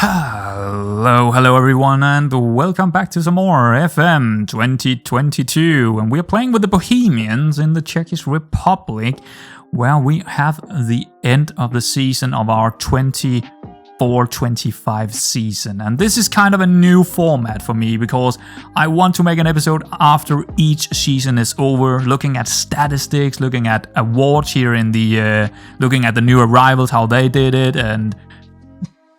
Hello everyone, and welcome back to some more FM22, and we're playing with the Bohemians in the Czech Republic, where we have the end of the season of our 24-25 season. And this is kind of a new format for me, because I want to make an episode after each season is over, looking at statistics, looking at awards here in the looking at the new arrivals, how they did it, and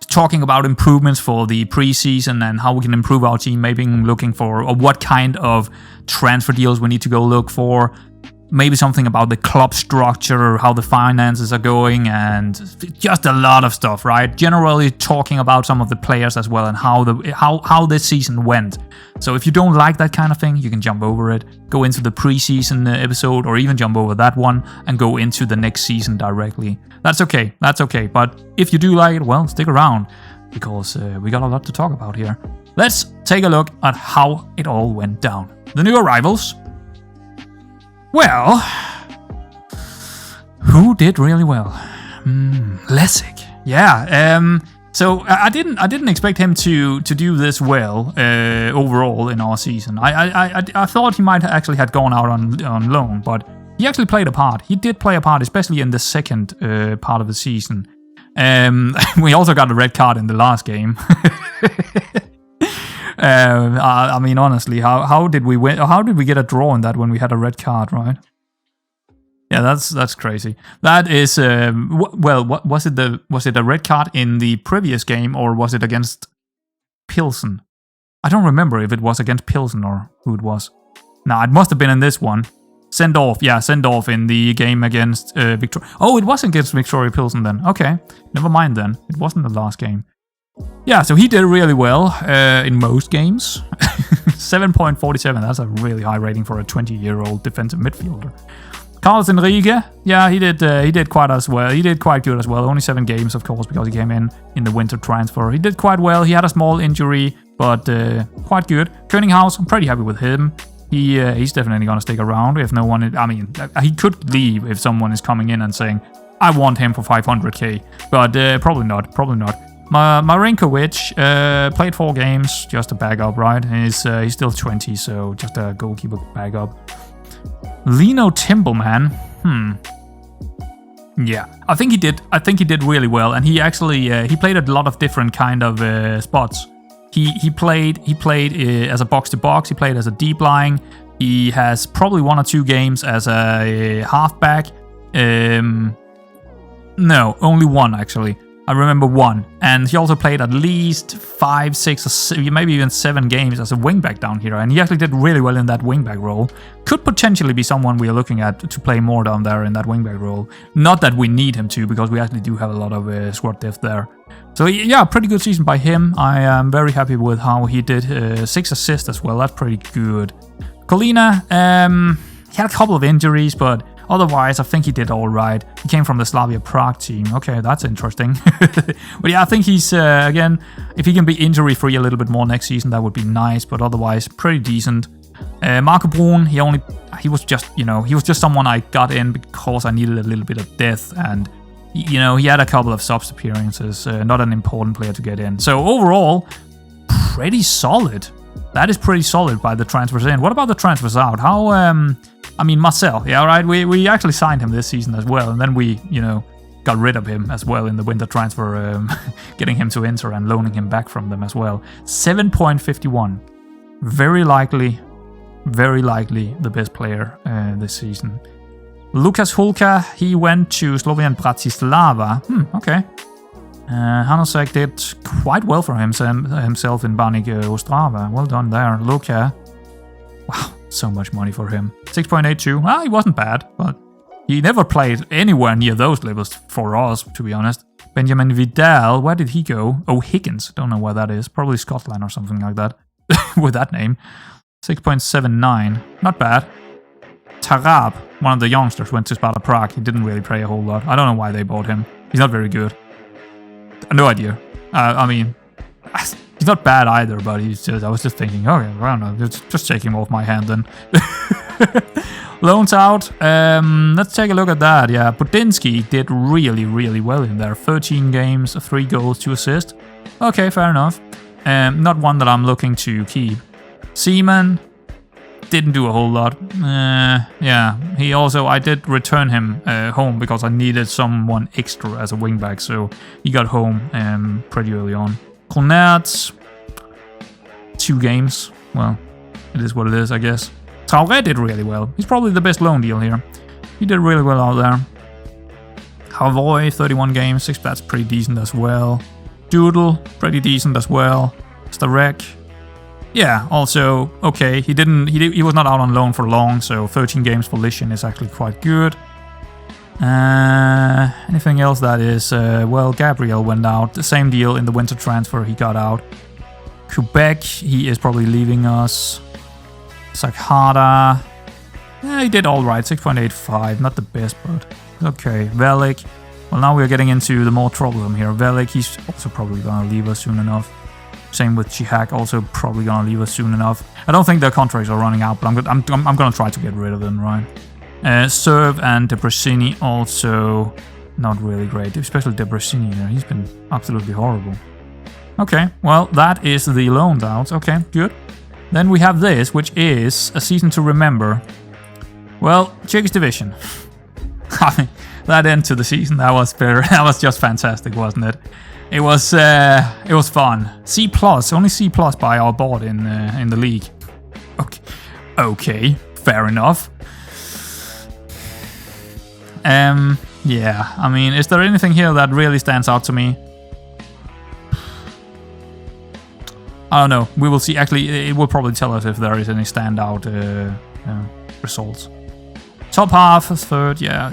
talking about improvements for the preseason and how we can improve our team, maybe looking for what kind of transfer deals we need to go look for, maybe something about the club structure, how the finances are going, and just a lot of stuff, right? Generally talking about some of the players as well and how this season went. So if you don't like that kind of thing, you can jump over it, go into the preseason episode, or even jump over that one and go into the next season directly. That's okay, but if you do like it, well, stick around, because we got a lot to talk about here. Let's take a look at how it all went down. The new arrivals. Well, who did really well? Lessig. Yeah. So I didn't expect him to do this well overall in our season. I thought he might actually had gone out on loan, but he actually played a part. He did play a part, especially in the second part of the season. We also got a red card in the last game. I mean, honestly, how did we win? How did we get a draw in that when we had a red card, right? Yeah, that's crazy. That is, well, what was it? Was it a red card in the previous game, or was it against Pilsen? I don't remember if it was against Pilsen or who it was. Nah, it must have been in this one. Send off in the game against Victoria. Oh, it was against Victoria Pilsen then. Okay, never mind then. It wasn't the last game. Yeah, so he did really well in most games. 7.47, that's a really high rating for a 20-year-old defensive midfielder. Carlos Enrique, yeah, he did quite as well. He did quite good as well. Only 7 games, of course, because he came in the winter transfer. He did quite well. He had a small injury, but quite good. Könighaus, I'm pretty happy with him. He's definitely going to stick around. If no one, I mean, he could leave if someone is coming in and saying, I want him for 500k, but probably not. Marinkovic played 4 games, just a backup, right? He's still 20, so just a goalkeeper backup. Lino Timbleman, yeah, I think he did really well, and he actually he played a lot of different kind of spots. He played as a box to box. He played as a deep lying. He has probably 1 or 2 games as a halfback. No, only 1 actually. I remember 1, and he also played at least 5, 6, or 7, maybe even 7 games as a wingback down here, and he actually did really well in that wingback role. Could potentially be someone we are looking at to play more down there in that wingback role. Not that we need him to, because we actually do have a lot of squad depth there. So yeah, pretty good season by him. I am very happy with how he did. 6 assists as well, that's pretty good. Colina, he had a couple of injuries, but otherwise, I think he did all right. He came from the Slavia Prague team. Okay, that's interesting. But yeah, I think he's, again, if he can be injury-free a little bit more next season, that would be nice. But otherwise, pretty decent. Marco Brun, he was just someone I got in because I needed a little bit of depth. And, he had a couple of subs appearances. Not an important player to get in. So overall, pretty solid. That is pretty solid by the transfers in. What about the transfers out? How, I mean, Marcel, yeah, right. We actually signed him this season as well, and then we, got rid of him as well in the winter transfer, getting him to Inter and loaning him back from them as well. 7.51, very likely the best player this season. Lukas Hulka, he went to Slovan Bratislava. Okay. Hanosek did quite well for himself in Baník Ostrava. Well done there, Luka. Wow. So much money for him. 6.82. Well, he wasn't bad, but he never played anywhere near those levels for us, to be honest. Benjamin Vidal, where did he go? Oh, Higgins. Don't know where that is. Probably Scotland or something like that. With that name. 6.79. Not bad. Tarab, one of the youngsters, went to Sparta Prague. He didn't really play a whole lot. I don't know why they bought him. He's not very good. No idea. I mean, he's not bad either, but I was just thinking, okay, I don't know, just take him off my hand then. Loans out. Let's take a look at that. Yeah, Budinsky did really, really well in there. 13 games, 3 goals, 2 assists. Okay, fair enough. Not one that I'm looking to keep. Seaman didn't do a whole lot. Yeah, he also, I did return him home because I needed someone extra as a wingback, so he got home pretty early on. Cornets, 2 games. Well, it is what it is, I guess. Traoré did really well. He's probably the best loan deal here. He did really well out there. Havoy, 31 games, 6, that's pretty decent as well. Doodle, pretty decent as well. Starek, yeah, also okay. He was not out on loan for long, so 13 games for Lishin is actually quite good. Anything else that is well, Gabriel went out. The same deal in the winter transfer, he got out. Quebec, he is probably leaving us. Sakhada, yeah, he did all right. 6.85, not the best, but okay. Velik. Well, now we're getting into the more troublesome here. Velik, he's also probably gonna leave us soon enough. Same with Chihak, also probably gonna leave us soon enough. I don't think their contracts are running out, but I'm gonna try to get rid of them, right? Serve and Debrasini also not really great, especially Debrasini here. He's been absolutely horrible. Okay, well, that is the loaned out. Okay, good. Then we have this, which is a season to remember. Well, Czech division. I mean, that end to the season, that was better. That was just fantastic, wasn't it? It was fun. C+, only C+ by our board in the league. Okay, fair enough. Yeah, I mean, is there anything here that really stands out to me? I don't know. We will see. Actually, it will probably tell us if there is any standout results. Top half, third, yeah.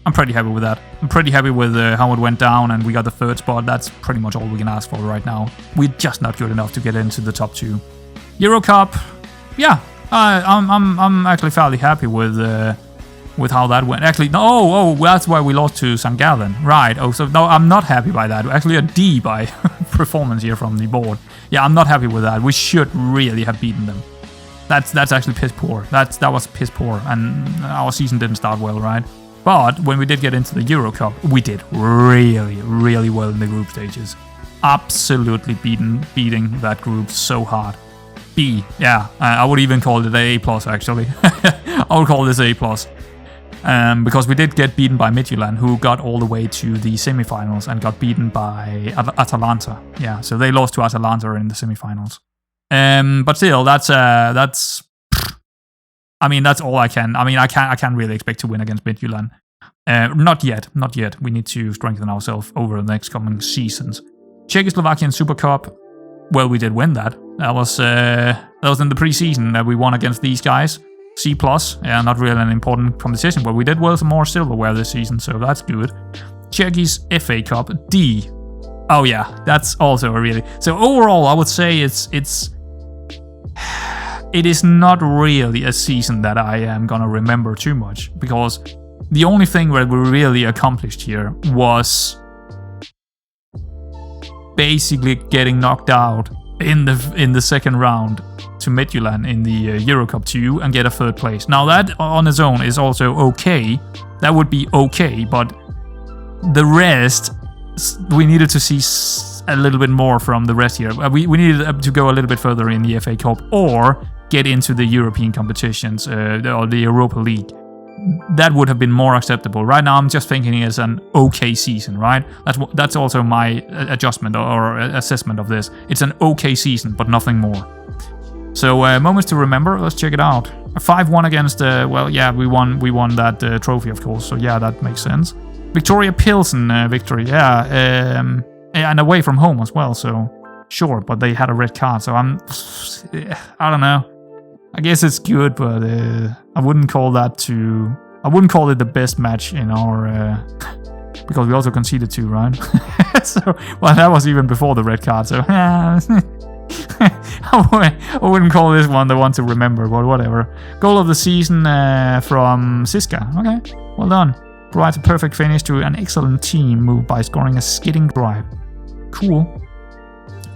I'm pretty happy with that. I'm pretty happy with how it went down, and we got the 3rd spot. That's pretty much all we can ask for right now. We're just not good enough to get into the top 2. Euro Cup, yeah. I'm actually fairly happy with how that went. Actually, no, oh, that's why we lost to St. Gallen. Right. Oh, so no, I'm not happy by that. Actually, a D by performance here from the board. Yeah, I'm not happy with that. We should really have beaten them. That's actually piss poor. That was piss poor, and our season didn't start well, right? But when we did get into the Euro Cup, we did really, really well in the group stages. Absolutely beating that group so hard. B, yeah, I would even call it A+, actually. I would call this A+. Because we did get beaten by Midtjylland, who got all the way to the semifinals and got beaten by Atalanta. Yeah, so they lost to Atalanta in the semifinals. But still, that's I mean, that's all I can. I mean, I can't really expect to win against Midtjylland. Not yet. We need to strengthen ourselves over the next coming seasons. Czechoslovakian Super Cup. Well, we did win that. That was in the preseason that we won against these guys. C+, yeah, not really an important competition, but we did well some more silverware this season, so that's good. Czechi's FA Cup, D. Oh yeah, that's also a really... So overall, I would say it is not really a season that I am gonna remember too much, because the only thing that we really accomplished here was basically getting knocked out in the second round to Midtjylland in the Euro Cup 2 and get a 3rd place. Now that on its own is also okay. That would be okay, but the rest, we needed to see a little bit more from the rest here. We needed to go a little bit further in the FA Cup or get into the European competitions or the Europa League. That would have been more acceptable. Right now, I'm just thinking it's an okay season, right? That's also my adjustment or assessment of this. It's an okay season, but nothing more. So moments to remember. Let's check it out. A 5-1 against. Well, yeah, we won that trophy, of course. So yeah, that makes sense. Victoria Pilsen victory. Yeah, and away from home as well. So sure, but they had a red card. So I don't know. I guess it's good, but I wouldn't call it the best match in our because we also conceded 2, right? So, well, that was even before the red card. So I wouldn't call this one the one to remember, but whatever. Goal of the season from Siska. Okay, well done. Provides a perfect finish to an excellent team move by scoring a skidding drive. Cool.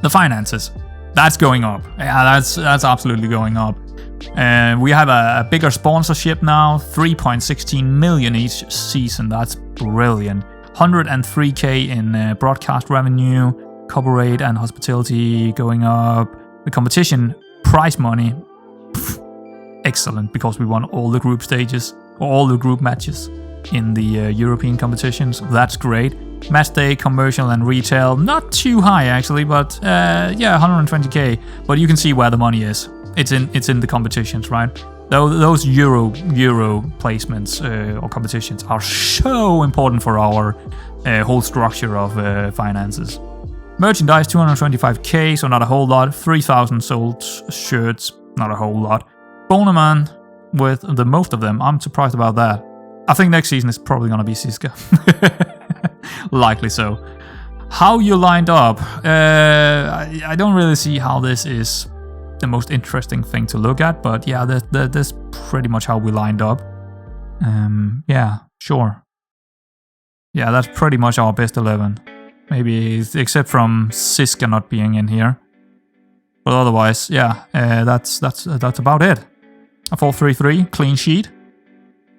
The finances. That's going up. Yeah, that's absolutely going up. We have a bigger sponsorship now, 3.16 million each season. That's brilliant. 103k in broadcast revenue. corporate and hospitality going up. The competition prize money, excellent, because we won all the group stages, or all the group matches in the European competitions. That's great. Match day, commercial and retail, not too high actually, but yeah, 120k. But you can see where the money is. It's in the competitions, right? Those Euro placements or competitions are so important for our whole structure of finances. Merchandise, 225k, so not a whole lot. 3,000 sold shirts, not a whole lot. Bohemian with the most of them. I'm surprised about that. I think next season is probably gonna be Siska. Likely so. How you lined up? I don't really see how this is the most interesting thing to look at, but yeah, that's pretty much how we lined up. Yeah, sure. Yeah, that's pretty much our best 11. Maybe except from Siska not being in here. But otherwise, yeah, that's about it. A 4-3-3, clean sheet.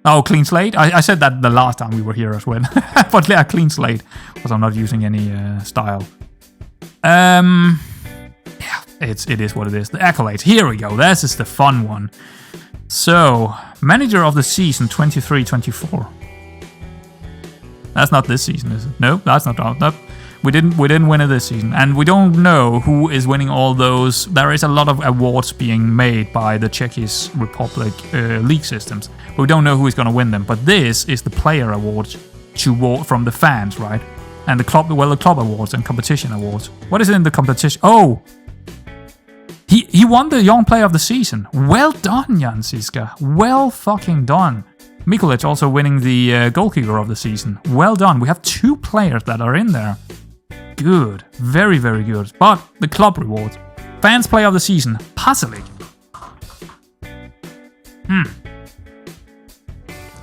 Oh, clean slate? I said that the last time we were here as well. But yeah, clean slate, because I'm not using any style. Yeah, it is what it is. The accolades. Here we go. This is the fun one. So, manager of the season 23-24. That's not this season, is it? No, that's not. Nope. We didn't win it this season, and we don't know who is winning all those. There is a lot of awards being made by the Czech Republic league systems. We don't know who is going to win them, but this is the player awards from the fans, right? And the club awards and competition awards. What is it in the competition? Oh, he won the young player of the season. Well done, Jan Siska. Well fucking done. Mikulic also winning the goalkeeper of the season. Well done. We have 2 players that are in there. Good. Very, very good. But the club rewards. Fans player of the season. Pasalic.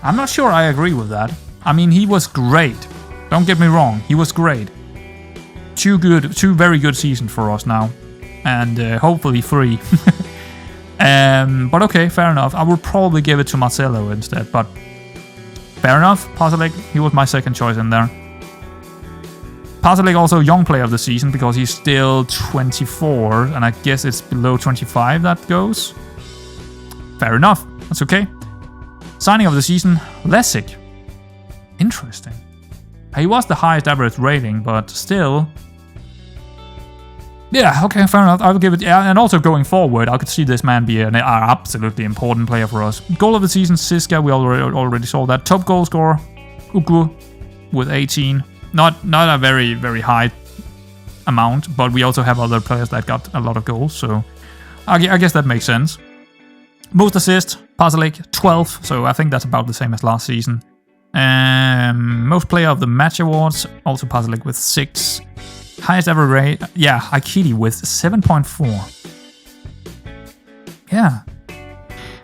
I'm not sure I agree with that. I mean, he was great. Don't get me wrong. He was great. 2 very good seasons for us now. And hopefully 3. But okay, fair enough. I would probably give it to Marcelo instead, but fair enough. Pasalic, he was my second choice in there. Pasalic also young player of the season because he's still 24, and I guess it's below 25 that goes. Fair enough. That's okay. Signing of the season, Lessig. Interesting. He was the highest average rating, but still. Yeah, okay, fair enough. I will give it. Yeah, and also going forward, I could see this man be an absolutely important player for us. Goal of the season, Siska. We already saw that. Top goal scorer, Ugu, with 18. Not a very, very high amount, but we also have other players that got a lot of goals, so I guess that makes sense. Most assists, Pasalic, 12, so I think that's about the same as last season. Most player of the match awards, also Pasalic with 6. Highest ever rate, yeah, Aikidi with 7.4. Yeah.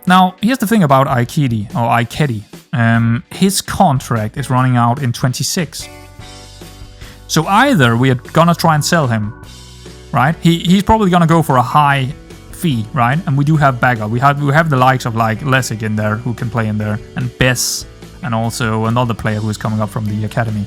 Now, here's the thing about Aikedi. His contract is running out in 26. So either we are gonna try and sell him, right? He's probably gonna go for a high fee, right? And we do have backup. We have the likes of like Lessig in there who can play in there, and Bess, and also another player who is coming up from the academy.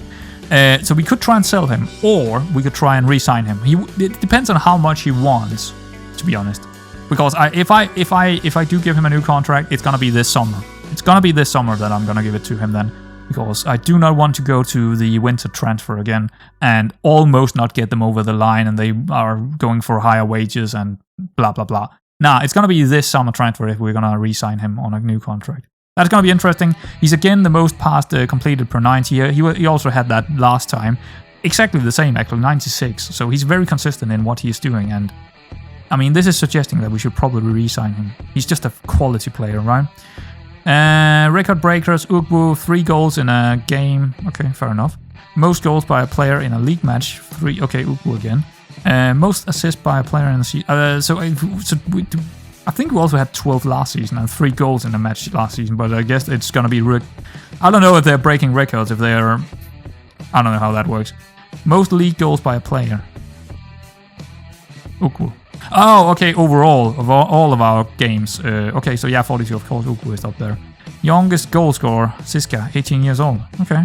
So we could try and sell him, or we could try and re-sign him. It depends on how much he wants, to be honest. Because if I do give him a new contract, it's gonna be this summer. It's gonna be this summer that I'm gonna give it to him then. Because I do not want to go to the winter transfer again and almost not get them over the line, and they are going for higher wages and blah blah blah. Nah, it's gonna be this summer transfer if we're gonna re-sign him on a new contract. That's going to be interesting. He's again the most pass completed per 90. He also had that last time. Exactly the same, actually, 96. So he's very consistent in what he's doing. And I mean, this is suggesting that we should probably re-sign him. He's just a quality player, right? Record breakers, Ugwu, 3 goals in a game. Okay, fair enough. Most goals by a player in a league match. 3. Okay, Ugwu again. Most assists by a player in the season. I think we also had 12 last season and 3 goals in a match last season, but I guess it's gonna be... I don't know if they're breaking records, if they're... I don't know how that works. Most league goals by a player. Ukwu. Oh, okay, overall, of all of our games. Okay, so yeah, 42, of course, Ukwu is up there. Youngest goal scorer, Siska, 18 years old. Okay,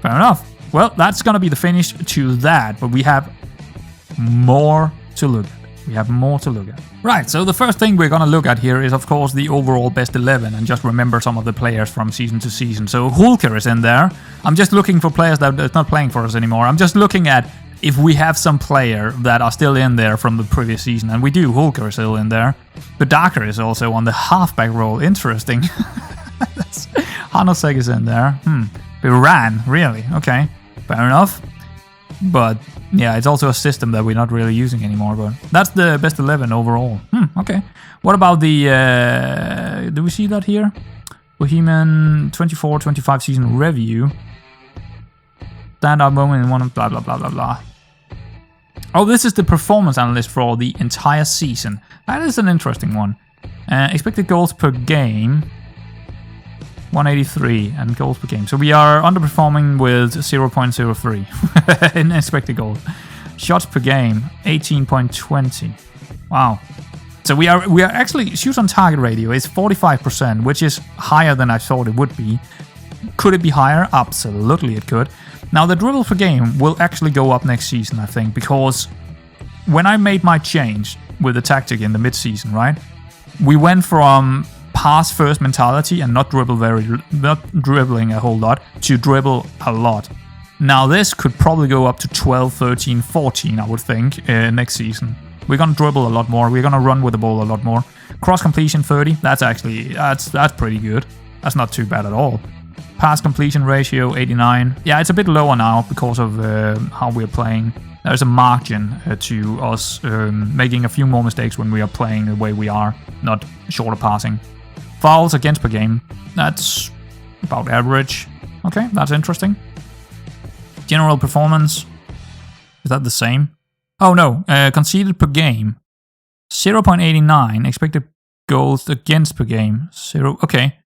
fair enough. Well, that's gonna be the finish to that, but we have more to look at. We have more to look at. Right, so the first thing we're gonna look at here is, of course, the overall best 11, and just remember some of the players from season to season. So Hulker is in there. I'm just looking for players that's not playing for us anymore. I'm just looking at if we have some player that are still in there from the previous season, and we do. Hulker is still in there. Bedaka is also on the halfback role. Interesting. Hanosek is in there. Iran, really? Okay, fair enough. But yeah, it's also a system that we're not really using anymore. But that's the best 11 overall. Okay. What about the? Do we see that here? Bohemian 24-25 season review. Standout moment in one of blah blah blah blah blah. Oh, this is the performance analyst for the entire season. That is an interesting one. Expected goals per game, 183, and goals per game. So we are underperforming with 0.03 in expected goals. Shots per game, 18.20. Wow. So we are actually, shoot on target ratio is 45%, which is higher than I thought it would be. Could it be higher? Absolutely it could. Now the dribble per game will actually go up next season, I think, because when I made my change with the tactic in the mid-season, right? We went from pass first mentality and not dribbling a whole lot to dribble a lot. Now this could probably go up to 12, 13, 14, I would think, next season. We're gonna dribble a lot more. We're gonna run with the ball a lot more. Cross completion 30. That's actually that's pretty good. That's not too bad at all. Pass completion ratio 89. Yeah, it's a bit lower now because of how we're playing. There's a margin to us making a few more mistakes when we are playing the way we are, not shorter passing. Fouls against per game. That's about average. Okay, that's interesting. General performance. Is that the same? Oh no, conceded per game. 0.89. Expected goals against per game. 0. Okay.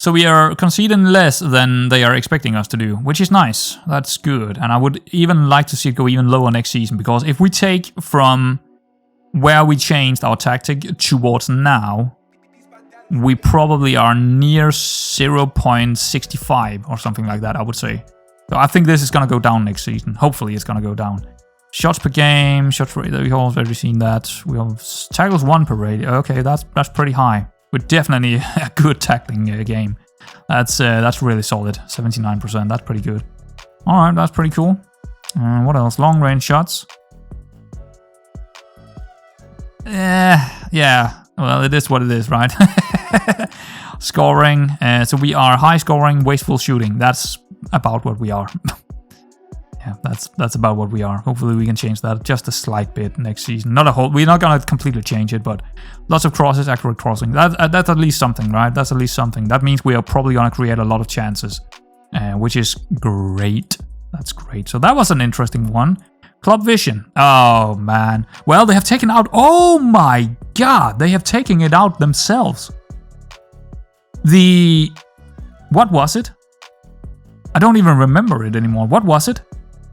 So we are conceding less than they are expecting us to do, which is nice. That's good. And I would even like to see it go even lower next season, because if we take from where we changed our tactic towards now, we probably are near 0.65 or something like that, I would say. So I think this is going to go down next season. Hopefully it's going to go down. Shots per game, shots per radio, we've already seen that. We have tackles 1 per radio. Okay, that's pretty high. We're definitely a good tackling game. That's really solid. 79%. That's pretty good. All right, that's pretty cool. What else? Long range shots. Yeah. Well, it is what it is, right? Scoring. So we are high scoring, wasteful shooting. That's about what we are. Yeah, that's about what we are. Hopefully we can change that just a slight bit next season. Not a whole. We're not gonna completely change it, but lots of crosses, accurate crossing. That's at least something, right? That's at least something. That means we are probably gonna create a lot of chances, which is great. That's great. So that was an interesting one. Club vision. Oh man. Well, they have taken out. Oh my god, they have taken it out themselves. What was it? I don't even remember it anymore. What was it?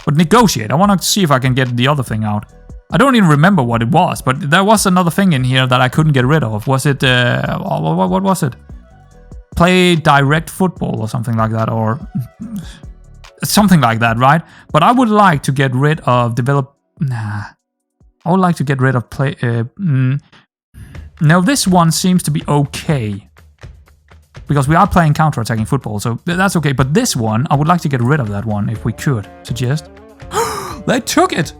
But negotiate. I want to see if I can get the other thing out. I don't even remember what it was, but there was another thing in here that I couldn't get rid of. Was it, what was it? Play direct football or something like that, or something like that, right? But I would like to get rid of I would like to get rid of play, no, this one seems to be okay. Because we are playing counter-attacking football, so that's okay. But this one, I would like to get rid of that one if we could. Suggest. They took it!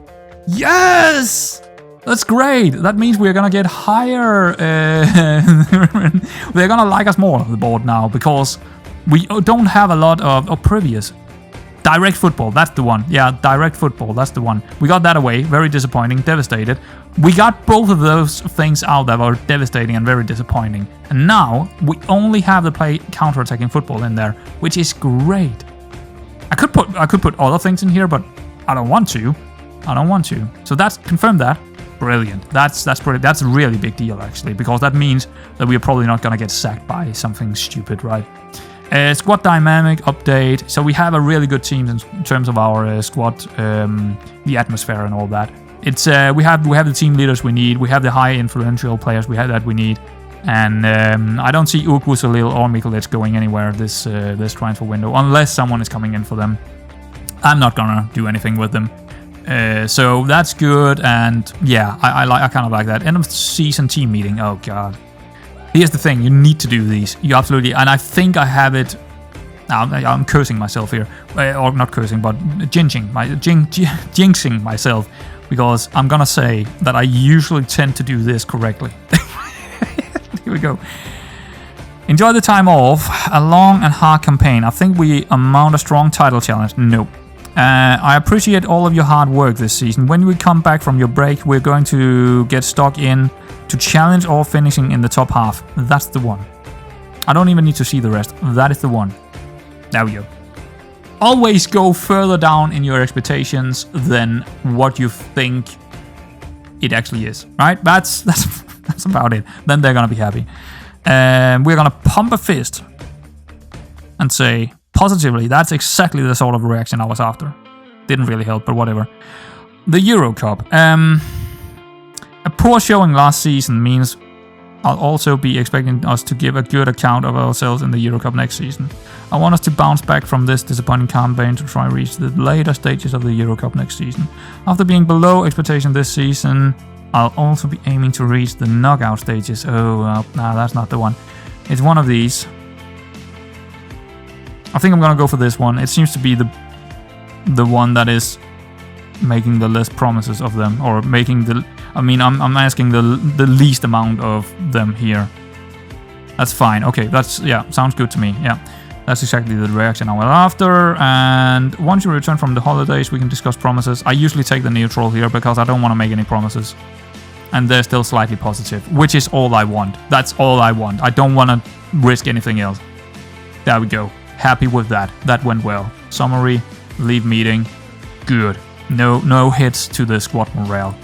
Yes! That's great! That means we're gonna get higher... they're gonna like us more on the board now, because we don't have a lot of previous. Direct football, that's the one. Yeah, direct football, that's the one. We got that away, very disappointing, devastated. We got both of those things out that were devastating and very disappointing. And now, we only have the play counter-attacking football in there, which is great. I could put other things in here, but I don't want to. So that's confirmed that. Brilliant. That's brilliant. That's a really big deal, actually, because that means that we're probably not going to get sacked by something stupid, right? Squad dynamic update. So we have a really good team in terms of our squad, the atmosphere and all that. It's we have the team leaders we need. We have the high influential players we need, and I don't see Uku, Salil, or Mikolic going anywhere this transfer window unless someone is coming in for them. I'm not gonna do anything with them. So that's good, and yeah, I kind of like that. End of season team meeting. Oh god. Here's the thing: you need to do these. You absolutely, and I think I have it. I'm cursing myself here, or not cursing, but jinxing myself, because I'm gonna say that I usually tend to do this correctly. Here we go. Enjoy the time off. A long and hard campaign. I think we mount a strong title challenge. Nope. I appreciate all of your hard work this season. When we come back from your break, we're going to get stuck in to challenge or finishing in the top half. That's the one. I don't even need to see the rest. That is the one. There we go. Always go further down in your expectations than what you think it actually is. Right? That's about it. Then they're gonna be happy. We're gonna pump a fist and say positively, that's exactly the sort of reaction I was after. Didn't really help, but whatever. The Euro Cup. A poor showing last season means I'll also be expecting us to give a good account of ourselves in the Euro Cup next season. I want us to bounce back from this disappointing campaign to try and reach the later stages of the Euro Cup next season. After being below expectation this season, I'll also be aiming to reach the knockout stages. Oh, well, no, that's not the one. It's one of these. I think I'm gonna go for this one. It seems to be the one that is making the less promises of them, or making the. I mean, I'm asking the least amount of them here. That's fine. Okay, sounds good to me. Yeah, that's exactly the reaction I was after. And once you return from the holidays, we can discuss promises. I usually take the neutral here because I don't want to make any promises. And they're still slightly positive, which is all I want. That's all I want. I don't want to risk anything else. There we go. Happy with that. That went well. Summary, leave meeting. Good. No hits to the squad morale.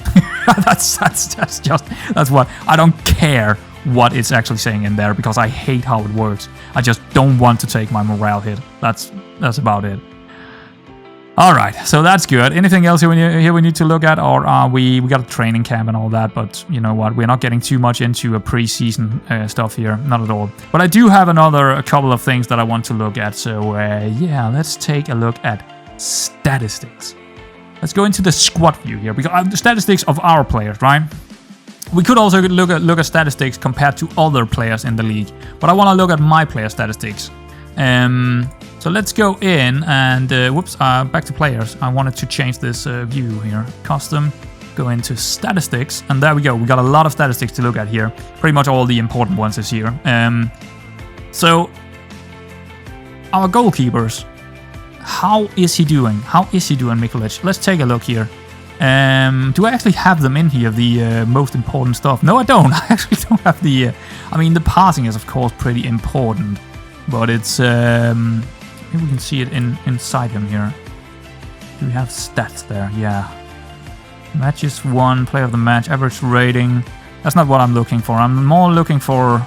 that's what I don't care what it's actually saying in there, because I hate how it works. I just don't want to take my morale hit. That's about it. All right, so that's good. Anything else here we need to look at, or we got a training camp and all that? But you know what? We're not getting too much into a pre-season stuff here, not at all. But I do have a couple of things that I want to look at. So yeah, let's take a look at statistics. Let's go into the squad view here, because the statistics of our players, right? We could also look at statistics compared to other players in the league, but I want to look at my player statistics. So let's go in and back to players. I wanted to change this view here. Custom, go into statistics, and there we go. We got a lot of statistics to look at here. Pretty much all the important ones is here. So our goalkeepers. How is he doing? Mikulic? Let's take a look here. Do I actually have them in here, the most important stuff? No, I don't. I actually don't have the... I mean, the passing is, of course, pretty important. But it's... maybe we can see it inside him here. Do we have stats there? Yeah. Matches won, player of the match, average rating. That's not what I'm looking for. I'm more looking for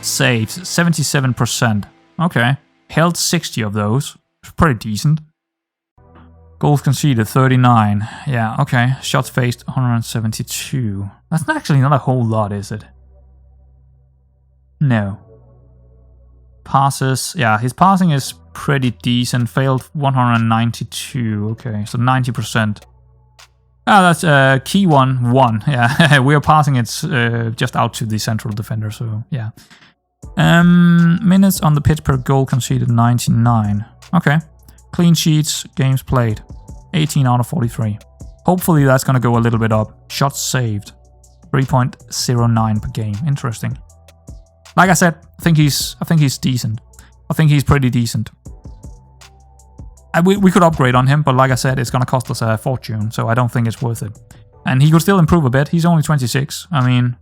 saves. 77%. Okay. Held 60 of those. Pretty decent. Goals conceded 39. Yeah, okay. Shots faced 172. That's actually not a whole lot, is it? No. Passes. Yeah, his passing is pretty decent. Failed 192. Okay, so 90%. Ah, that's key one. Yeah, we are passing it just out to the central defender, so yeah. Minutes on the pitch per goal conceded 99. Okay. Clean sheets, games played. 18 out of 43. Hopefully that's going to go a little bit up. Shots saved. 3.09 per game. Interesting. Like I said, I think he's decent. I think he's pretty decent. We could upgrade on him, but like I said, it's going to cost us a fortune, so I don't think it's worth it. And he could still improve a bit. He's only 26. I mean,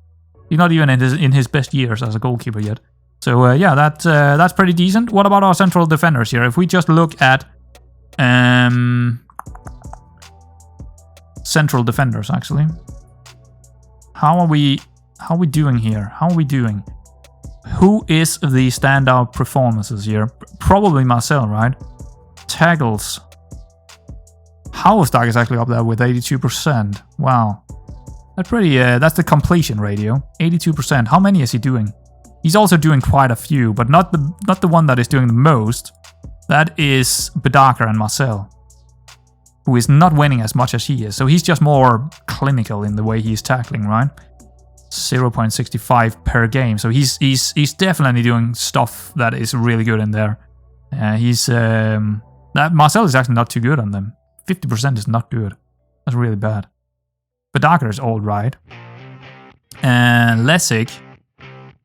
he's not even in his best years as a goalkeeper yet. So yeah, that's pretty decent. What about our central defenders here? If we just look at central defenders, actually, how are we doing here? How are we doing? Who is the standout performances here? Probably Marcel, right? Tackles. Hauerstag is actually up there with 82%. Wow, that's pretty. That's the completion ratio, 82%. How many is he doing? He's also doing quite a few, but not the one that is doing the most. That is Bedaka and Marcel, who is not winning as much as he is. So he's just more clinical in the way he's tackling, right? 0.65 per game. So he's definitely doing stuff that is really good in there. That Marcel is actually not too good on them. 50% is not good. That's really bad. But Darker is all right. And Lessig,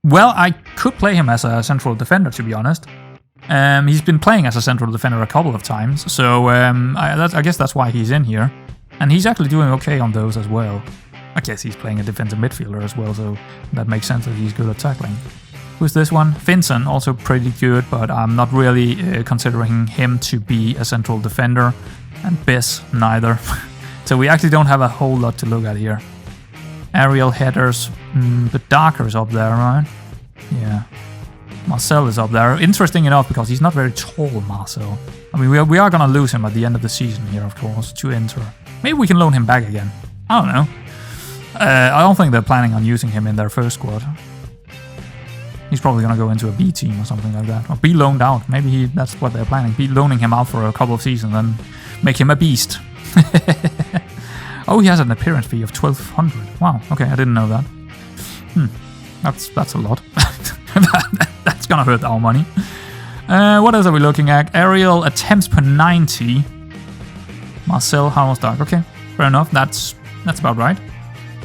well, I could play him as a central defender, to be honest. He's been playing as a central defender a couple of times, so I guess that's why he's in here. And he's actually doing okay on those as well. I guess he's playing a defensive midfielder as well, so that makes sense that he's good at tackling. Who's this one? Vincent, also pretty good, but I'm not really considering him to be a central defender. And Biss, neither. So we actually don't have a whole lot to look at here. Aerial headers, but Darker is up there, right? Yeah. Marcel is up there. Interesting enough, because he's not very tall, Marcel. I mean, we are gonna lose him at the end of the season here, of course, to Inter. Maybe we can loan him back again. I don't know. I don't think they're planning on using him in their first squad. He's probably gonna go into a B team or something like that. Or be loaned out. Maybe that's what they're planning. Be loaning him out for a couple of seasons and make him a beast. Oh, he has an appearance fee of 1,200. Wow, okay, I didn't know that. That's a lot. That's gonna hurt our money. What else are we looking at? Aerial attempts per 90. Marcel Hammerstark. Okay, fair enough. That's about right.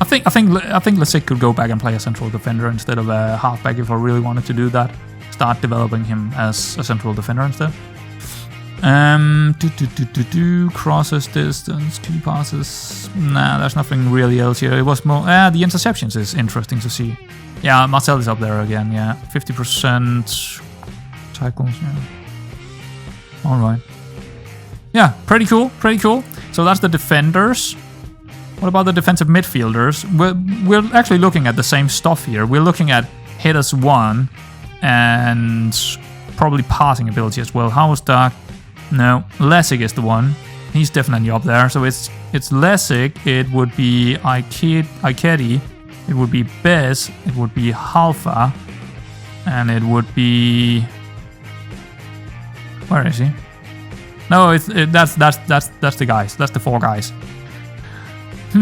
I think Lesic could go back and play a central defender instead of a halfback if I really wanted to do that. Start developing him as a central defender instead. Crosses, distance, key passes. Nah, there's nothing really else here. It was more. The interceptions is interesting to see. Yeah, Marcel is up there again. Yeah, 50% tackles. Yeah. All right. Yeah, pretty cool. Pretty cool. So that's the defenders. What about the defensive midfielders? We're actually looking at the same stuff here. We're looking at headers 1 and probably passing ability as well. Hammerstark. No, Lessig is the one. He's definitely up there. So it's Lessig, it would be Ikedi, it would be Bez, it would be Halfa, and it would be... Where is he? No, that's the guys. That's the 4 guys. A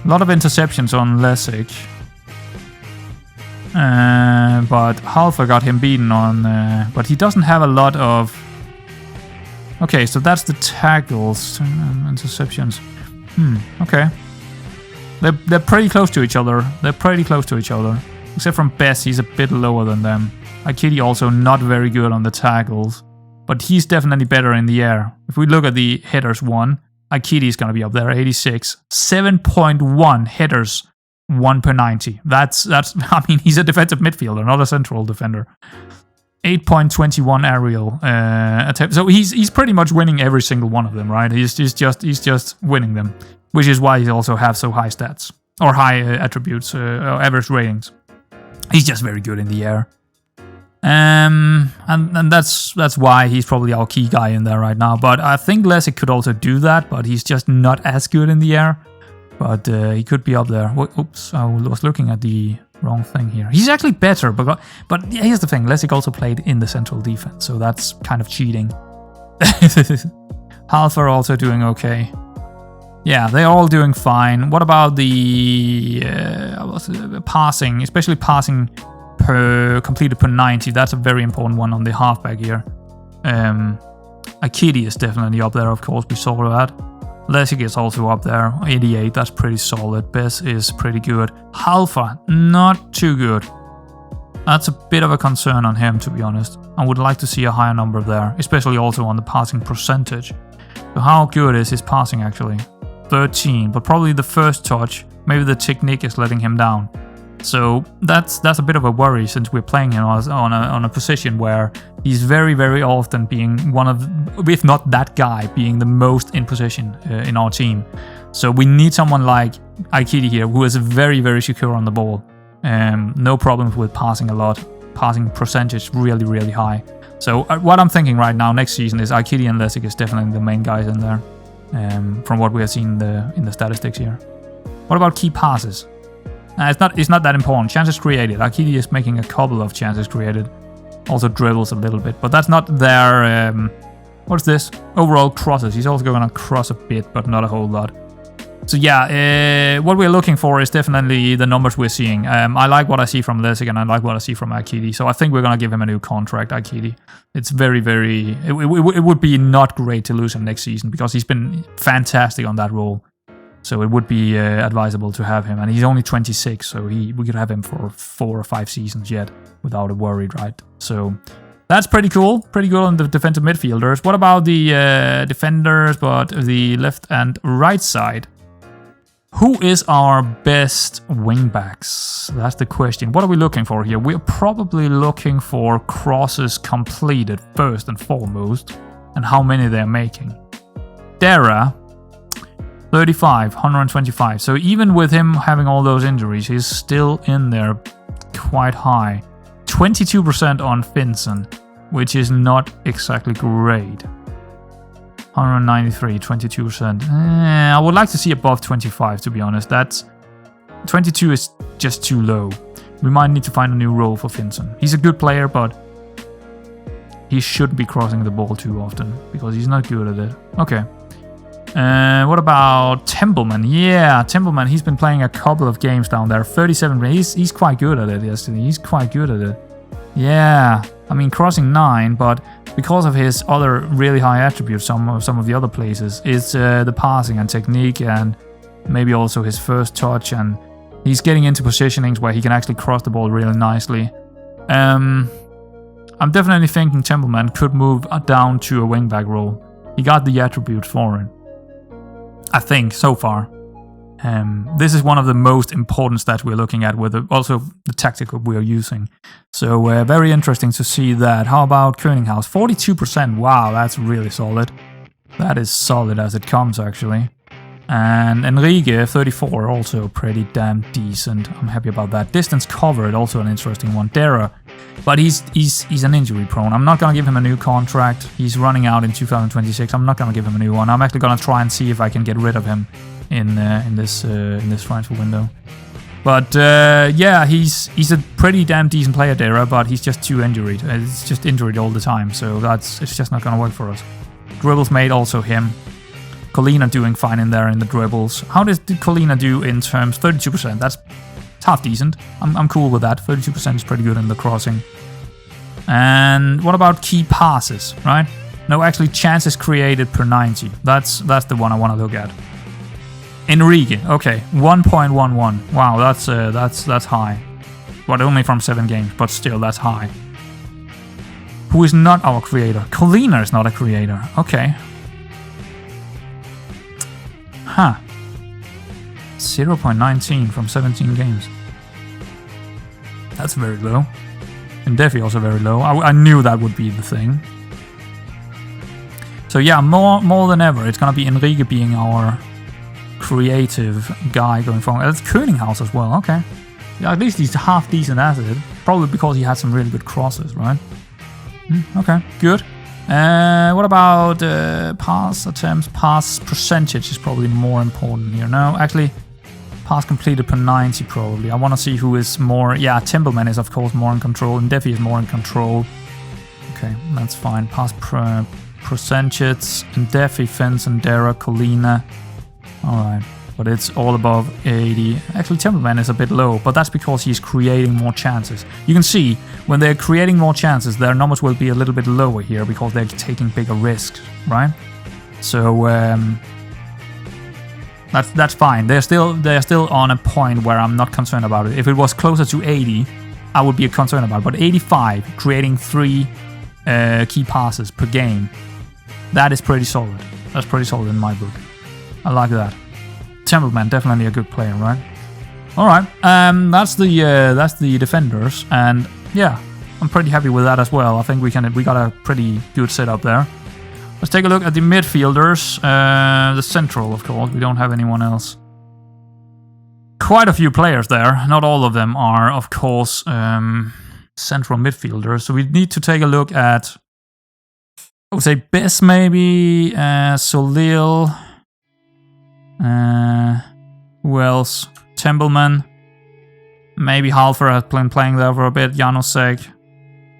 lot of interceptions on Lessig. But Halfa got him beaten on... but he doesn't have a lot of... Okay, so that's the tackles and interceptions. Okay. They're pretty close to each other. Except from Bess, he's a bit lower than them. Ikedi also not very good on the tackles. But he's definitely better in the air. If we look at the headers 1, Ikedi is going to be up there, 86. 7.1 headers. 1 per 90. That's. I mean, he's a defensive midfielder, not a central defender. 8.21 aerial attempt. So he's pretty much winning every single one of them, right? He's just winning them, which is why he also has so high stats or high attributes, average ratings. He's just very good in the air, and that's why he's probably our key guy in there right now. But I think Lessig could also do that, but he's just not as good in the air. But he could be up there. Oops, I was looking at the wrong thing here. He's actually better, but yeah, here's the thing. Lessig also played in the central defense, so that's kind of cheating. Halfa also doing okay. Yeah, they're all doing fine. What about the passing, especially passing completed per 90? That's a very important one on the halfback here. Ikedi is definitely up there, of course. We saw that. Lessig is also up there, 88, that's pretty solid. Bess is pretty good. Halfa, not too good. That's a bit of a concern on him, to be honest. I would like to see a higher number there, especially also on the passing percentage. So how good is his passing actually? 13, but probably the first touch, maybe the technique is letting him down. So that's a bit of a worry since we're playing him on a position where he's very, very often being one of, if not that guy, being the most in position in our team. So we need someone like Ikedi here who is very, very secure on the ball. No problems with passing a lot. Passing percentage really, really high. So what I'm thinking right now next season is Ikedi and Lessig is definitely the main guys in there. From what we have seen in the statistics here. What about key passes? It's not that important. Chances created. Ikedi is making a couple of chances created. Also dribbles a little bit, but that's not their What's this? Overall crosses. He's also going to cross a bit, but not a whole lot. So yeah, what we're looking for is definitely the numbers we're seeing. I like what I see from Lessig, and I like what I see from Akidi. So I think we're going to give him a new contract, Akidi. It's very, very... It would be not great to lose him next season, because he's been fantastic on that role. So it would be advisable to have him. And he's only 26, so we could have him for 4 or 5 seasons yet without a worry, right? So that's pretty cool. Pretty good on the defensive midfielders. What about the defenders, but the left and right side? Who is our best wingbacks? That's the question. What are we looking for here? We're probably looking for crosses completed first and foremost, and how many they're making. Dara, 35, 125. So even with him having all those injuries, he's still in there quite high. 22% on Finson, which is not exactly great. 193, 22%. I would like to see above 25, to be honest. 22 is just too low. We might need to find a new role for Finson. He's a good player, but he shouldn't be crossing the ball too often, because he's not good at it. Okay. What about Templeman? Yeah, Templeman, he's been playing a couple of games down there. 37, he's quite good at it, yesterday. He's quite good at it. Yeah, I mean, crossing 9, but because of his other really high attributes, some of the other places, is the passing and technique, and maybe also his first touch, and he's getting into positionings where he can actually cross the ball really nicely. I'm definitely thinking Templeman could move down to a wingback role. He got the attributes for it, I think, so far. This is one of the most important stats we're looking at, with also the tactic we're using. So very interesting to see that. How about Könighaus? 42%. Wow, that's really solid. That is solid as it comes, actually. And Enrique, 34, also pretty damn decent. I'm happy about that. Distance covered, also an interesting one. Dara, but he's an injury prone. I'm not going to give him a new contract. He's running out in 2026. I'm not going to give him a new one. I'm actually going to try and see if I can get rid of him in this transfer window. But yeah, he's a pretty damn decent player, Dara, but he's just too injured. It's just injured all the time, so it's just not going to work for us. Dribbles made, also him. Colina doing fine in there in the dribbles. How did Colina do in terms? 32%. That's half decent. I'm cool with that. 32% is pretty good in the crossing. And what about key passes, right? No, actually chances created per 90. That's the one I want to look at. Enrique, okay, 1.11. Wow, that's high. But only from 7 games, but still, that's high. Who is not our creator? Colina is not a creator. Okay. Huh. 0.19 from 17 games. That's very low. And Defi also very low. I knew that would be the thing. So yeah, more than ever, it's gonna be Enrique being our creative guy going forward. That's Könighaus as well. Okay. Yeah, at least he's half decent at it. Probably because he had some really good crosses, right? Okay, good. What about pass attempts? Pass percentage is probably more important here. No, actually, pass completed per 90 probably. I want to see who is more... Yeah, Templeman is of course more in control, and Defi is more in control. Okay, that's fine. Pass percentage, and Defi, Fence, and Dara, Colina. Alright, but it's all above 80. Actually, Templeman is a bit low, but that's because he's creating more chances. You can see, when they're creating more chances, their numbers will be a little bit lower here because they're taking bigger risks, right? So, that's fine. They're still on a point where I'm not concerned about it. If it was closer to 80, I would be concerned about it. But 85, creating 3 key passes per game, that is pretty solid. That's pretty solid in my book. I like that. Templeman, definitely a good player, right? All right, that's the defenders, and yeah, I'm pretty happy with that as well. I think we got a pretty good setup there. Let's take a look at the midfielders. The central, of course. We don't have anyone else. Quite a few players there. Not all of them are, of course, central midfielders. So we need to take a look at, I would say, Bess maybe, Solil. Who else? Templeman. Maybe Halfer has been playing there for a bit. Janosek.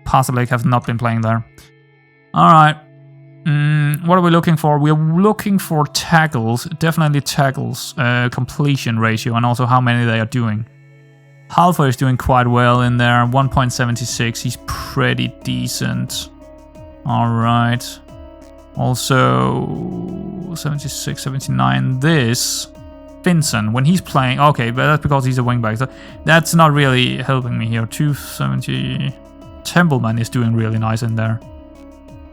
Pasalek has not been playing there. Alright. What are we looking for? We're looking for tackles, definitely tackles, completion ratio, and also how many they are doing. Halfer is doing quite well in there, 1.76, he's pretty decent. Alright. Also, 76, 79, this... Finson, when he's playing... Okay, but that's because he's a wingback, so that's not really helping me here. 270... Templeman is doing really nice in there.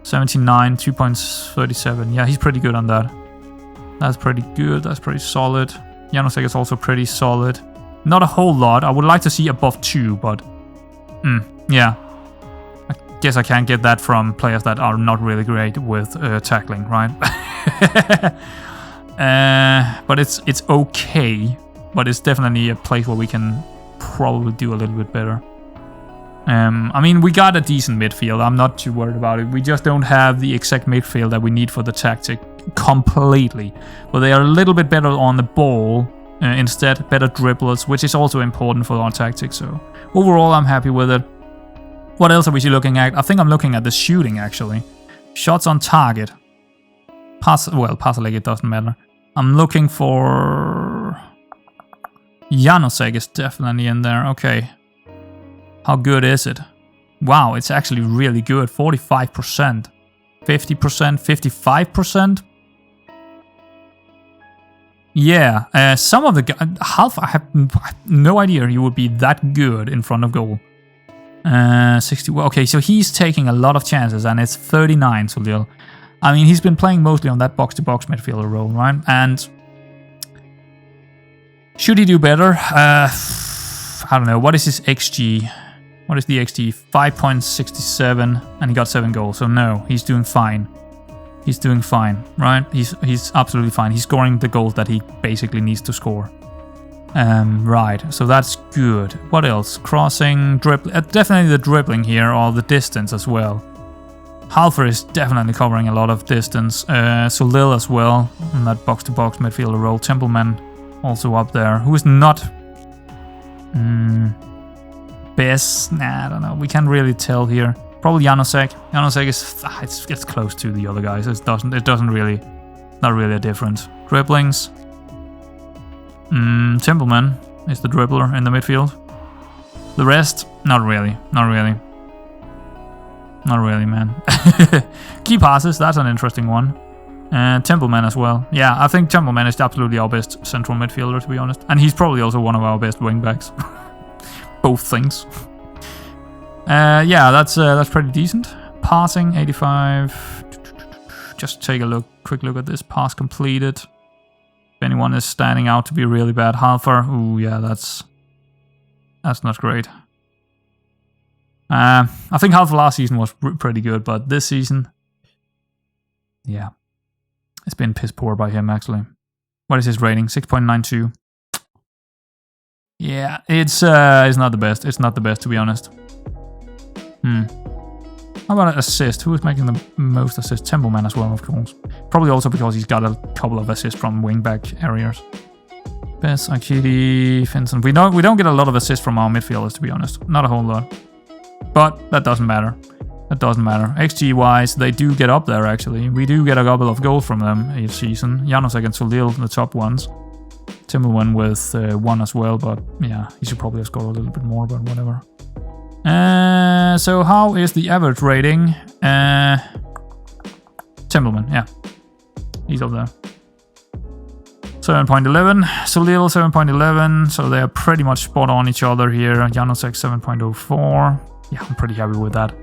79, 2.37. Yeah, he's pretty good on that. That's pretty good. That's pretty solid. Janosek is also pretty solid. Not a whole lot. I would like to see above 2, but... yeah. I guess I can't get that from players that are not really great with tackling, right? But it's okay. But it's definitely a place where we can probably do a little bit better. I mean, we got a decent midfield. I'm not too worried about it. We just don't have the exact midfield that we need for the tactic completely. But they are a little bit better on the ball instead, better dribblers, which is also important for our tactics. So overall, I'm happy with it. What else are we looking at? I think I'm looking at the shooting, actually. Shots on target. Pass like it doesn't matter. I'm looking for... Janosek is definitely in there. Okay. How good is it? Wow, it's actually really good. 45%. 50%, 55%. Yeah, some of the guys... I have no idea he would be that good in front of goal. 60... Okay, so he's taking a lot of chances, and it's 39, Solil. I mean, he's been playing mostly on that box-to-box midfielder role, right? And... should he do better? I don't know. What is his XG? What is the XG? 5.67, and he got 7 goals. So no, he's doing fine. He's doing fine, right? He's absolutely fine. He's scoring the goals that he basically needs to score. Right, so that's good. What else? Crossing, dribbling. Definitely the dribbling here, or the distance as well. Halfer is definitely covering a lot of distance. Solil as well, in that box-to-box midfielder role. Templeman also up there, who is not... best? Nah, I don't know. We can't really tell here. Probably Janosek. Janosek is... it's close to the other guys. It doesn't really... not really a difference. Dribblings. Templeman is the dribbler in the midfield. The rest, not really. Not really. Not really, man. Key passes, that's an interesting one. Templeman as well. Yeah, I think Templeman is absolutely our best central midfielder, to be honest. And he's probably also one of our best wingbacks. Both things. Yeah, that's pretty decent. Passing, 85. Just take a quick look at this. Pass completed. If anyone is standing out to be really bad, Halfer. Ooh, yeah, that's not great. I think Halfer last season was pretty good, but this season, yeah, it's been piss poor by him actually. What is his rating? 6.92. Yeah, it's not the best. It's not the best, to be honest. How about an assist? Who is making the most assists? Templeman as well, of course. Probably also because he's got a couple of assists from wingback areas. Best, Akidi, Finson. We don't get a lot of assists from our midfielders, to be honest. Not a whole lot. But that doesn't matter. That doesn't matter. XG-wise, they do get up there, actually. We do get a couple of goals from them each season. Janosek and Solil, the top ones. Timberman with 1 as well, but yeah, he should probably have scored a little bit more, but whatever. So how is the average rating? Timberman, yeah. He's up there. 7.11. Solil, 7.11. So they are pretty much spot on each other here. Janosek, 7.04. Yeah, I'm pretty happy with that.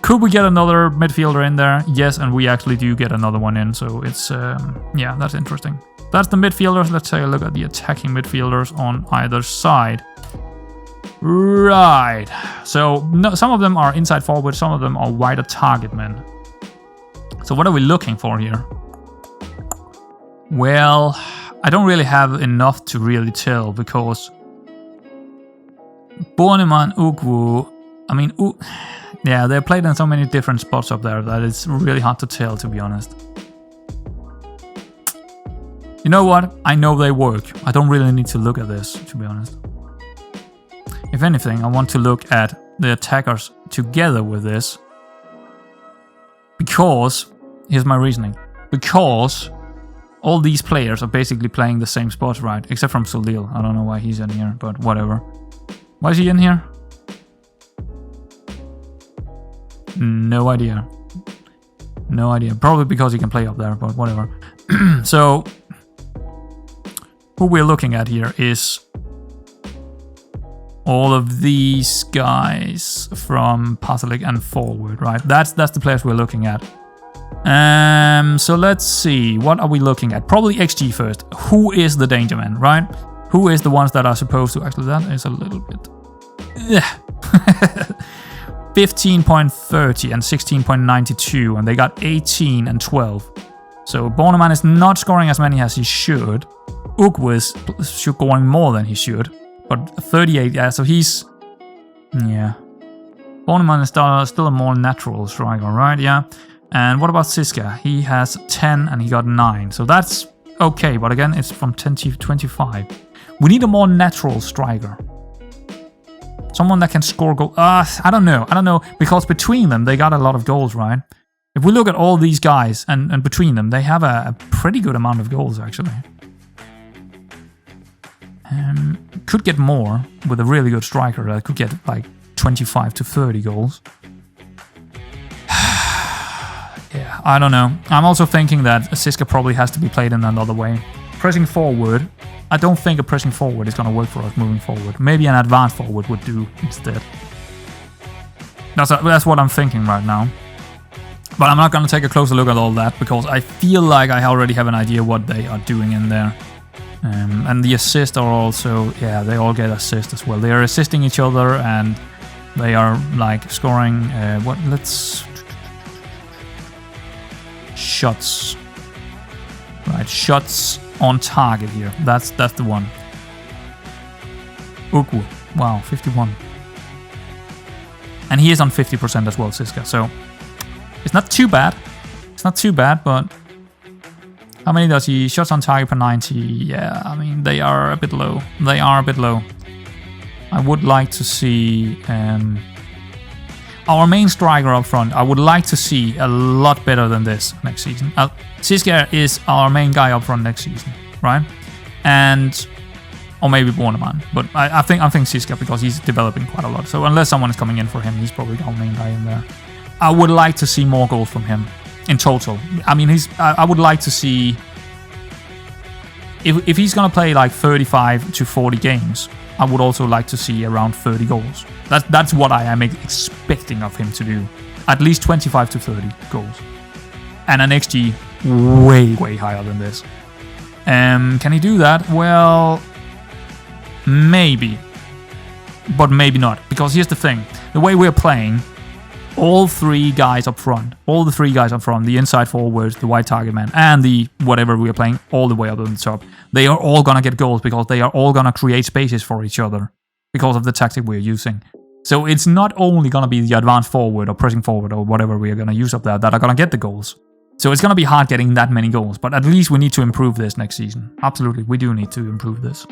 Could we get another midfielder in there? Yes, and we actually do get another one in. So it's, yeah, that's interesting. That's the midfielders. Let's take a look at the attacking midfielders on either side. Right. So no, some of them are inside forward, some of them are wider target men. So what are we looking for here? Well, I don't really have enough to really tell because Bohemian, Ugwu, I mean, yeah, they're played in so many different spots up there that it's really hard to tell, to be honest. You know what? I know they work. I don't really need to look at this, to be honest. If anything, I want to look at the attackers together with this. Because Here's my reasoning. Because all these players are basically playing the same spots, right? Except from Solil. I don't know why he's in here, but whatever. Why is he in here? No idea. No idea. Probably because he can play up there, but whatever. So, who we're looking at here is all of these guys from Pasalic and forward, right? That's the players we're looking at. So let's see. What are we looking at? Probably XG first. Who is the danger man, right? Who is the ones that are supposed to... Actually, that is a little bit... 15.30 and 16.92, and they got 18 and 12. So Bohemian is not scoring as many as he should. Ugwu is scoring more than he should, but 38, yeah, so he's... Yeah. Bohemian is still a more natural striker, right? Yeah. And what about Siska? He has 10 and he got 9, so that's okay, but again, it's from 10 to 25. We need a more natural striker. Someone that can score goals. I don't know, because between them, they got a lot of goals, right? If we look at all these guys, and between them, they have a pretty good amount of goals, actually. Could get more with a really good striker that could get like 25 to 30 goals. Yeah, I don't know. I'm also thinking that Siska probably has to be played in another way. Pressing forward, I don't think a pressing forward is going to work for us moving forward. Maybe an advanced forward would do instead. That's what I'm thinking right now. But I'm not going to take a closer look at all that, because I feel like I already have an idea what they are doing in there. And the assists are also, yeah, they all get assists as well. They are assisting each other, and they are like scoring, shots. Right, shots on target here. That's the one. Ugwu. Wow, 51. And he is on 50% as well, Siska. So it's not too bad. It's not too bad, but how many does he? Shots on target per 90. Yeah, I mean, they are a bit low. They are a bit low. I would like to see our main striker up front. I would like to see a lot better than this next season. Siska is our main guy up front next season, right? Or maybe Bohemian, but I think Siska, because he's developing quite a lot. So unless someone is coming in for him, he's probably our main guy in there. I would like to see more goals from him in total. I mean, I would like to see if he's gonna play like 35 to 40 games. I would also like to see around 30 goals. That's what I am expecting of him to do. At least 25 to 30 goals. And an XG way higher than this. Can he do that? Well, maybe. But maybe not. Because here's the thing. The way we're playing, all three guys up front, the inside forwards, the wide target man, and the whatever we are playing all the way up on the top, they are all gonna get goals, because they are all gonna create spaces for each other because of the tactic we're using. So it's not only gonna be the advanced forward or pressing forward or whatever we are gonna use up there that are gonna get the goals. So it's gonna be hard getting that many goals, but at least we need to improve this next season. Absolutely, we do need to improve this.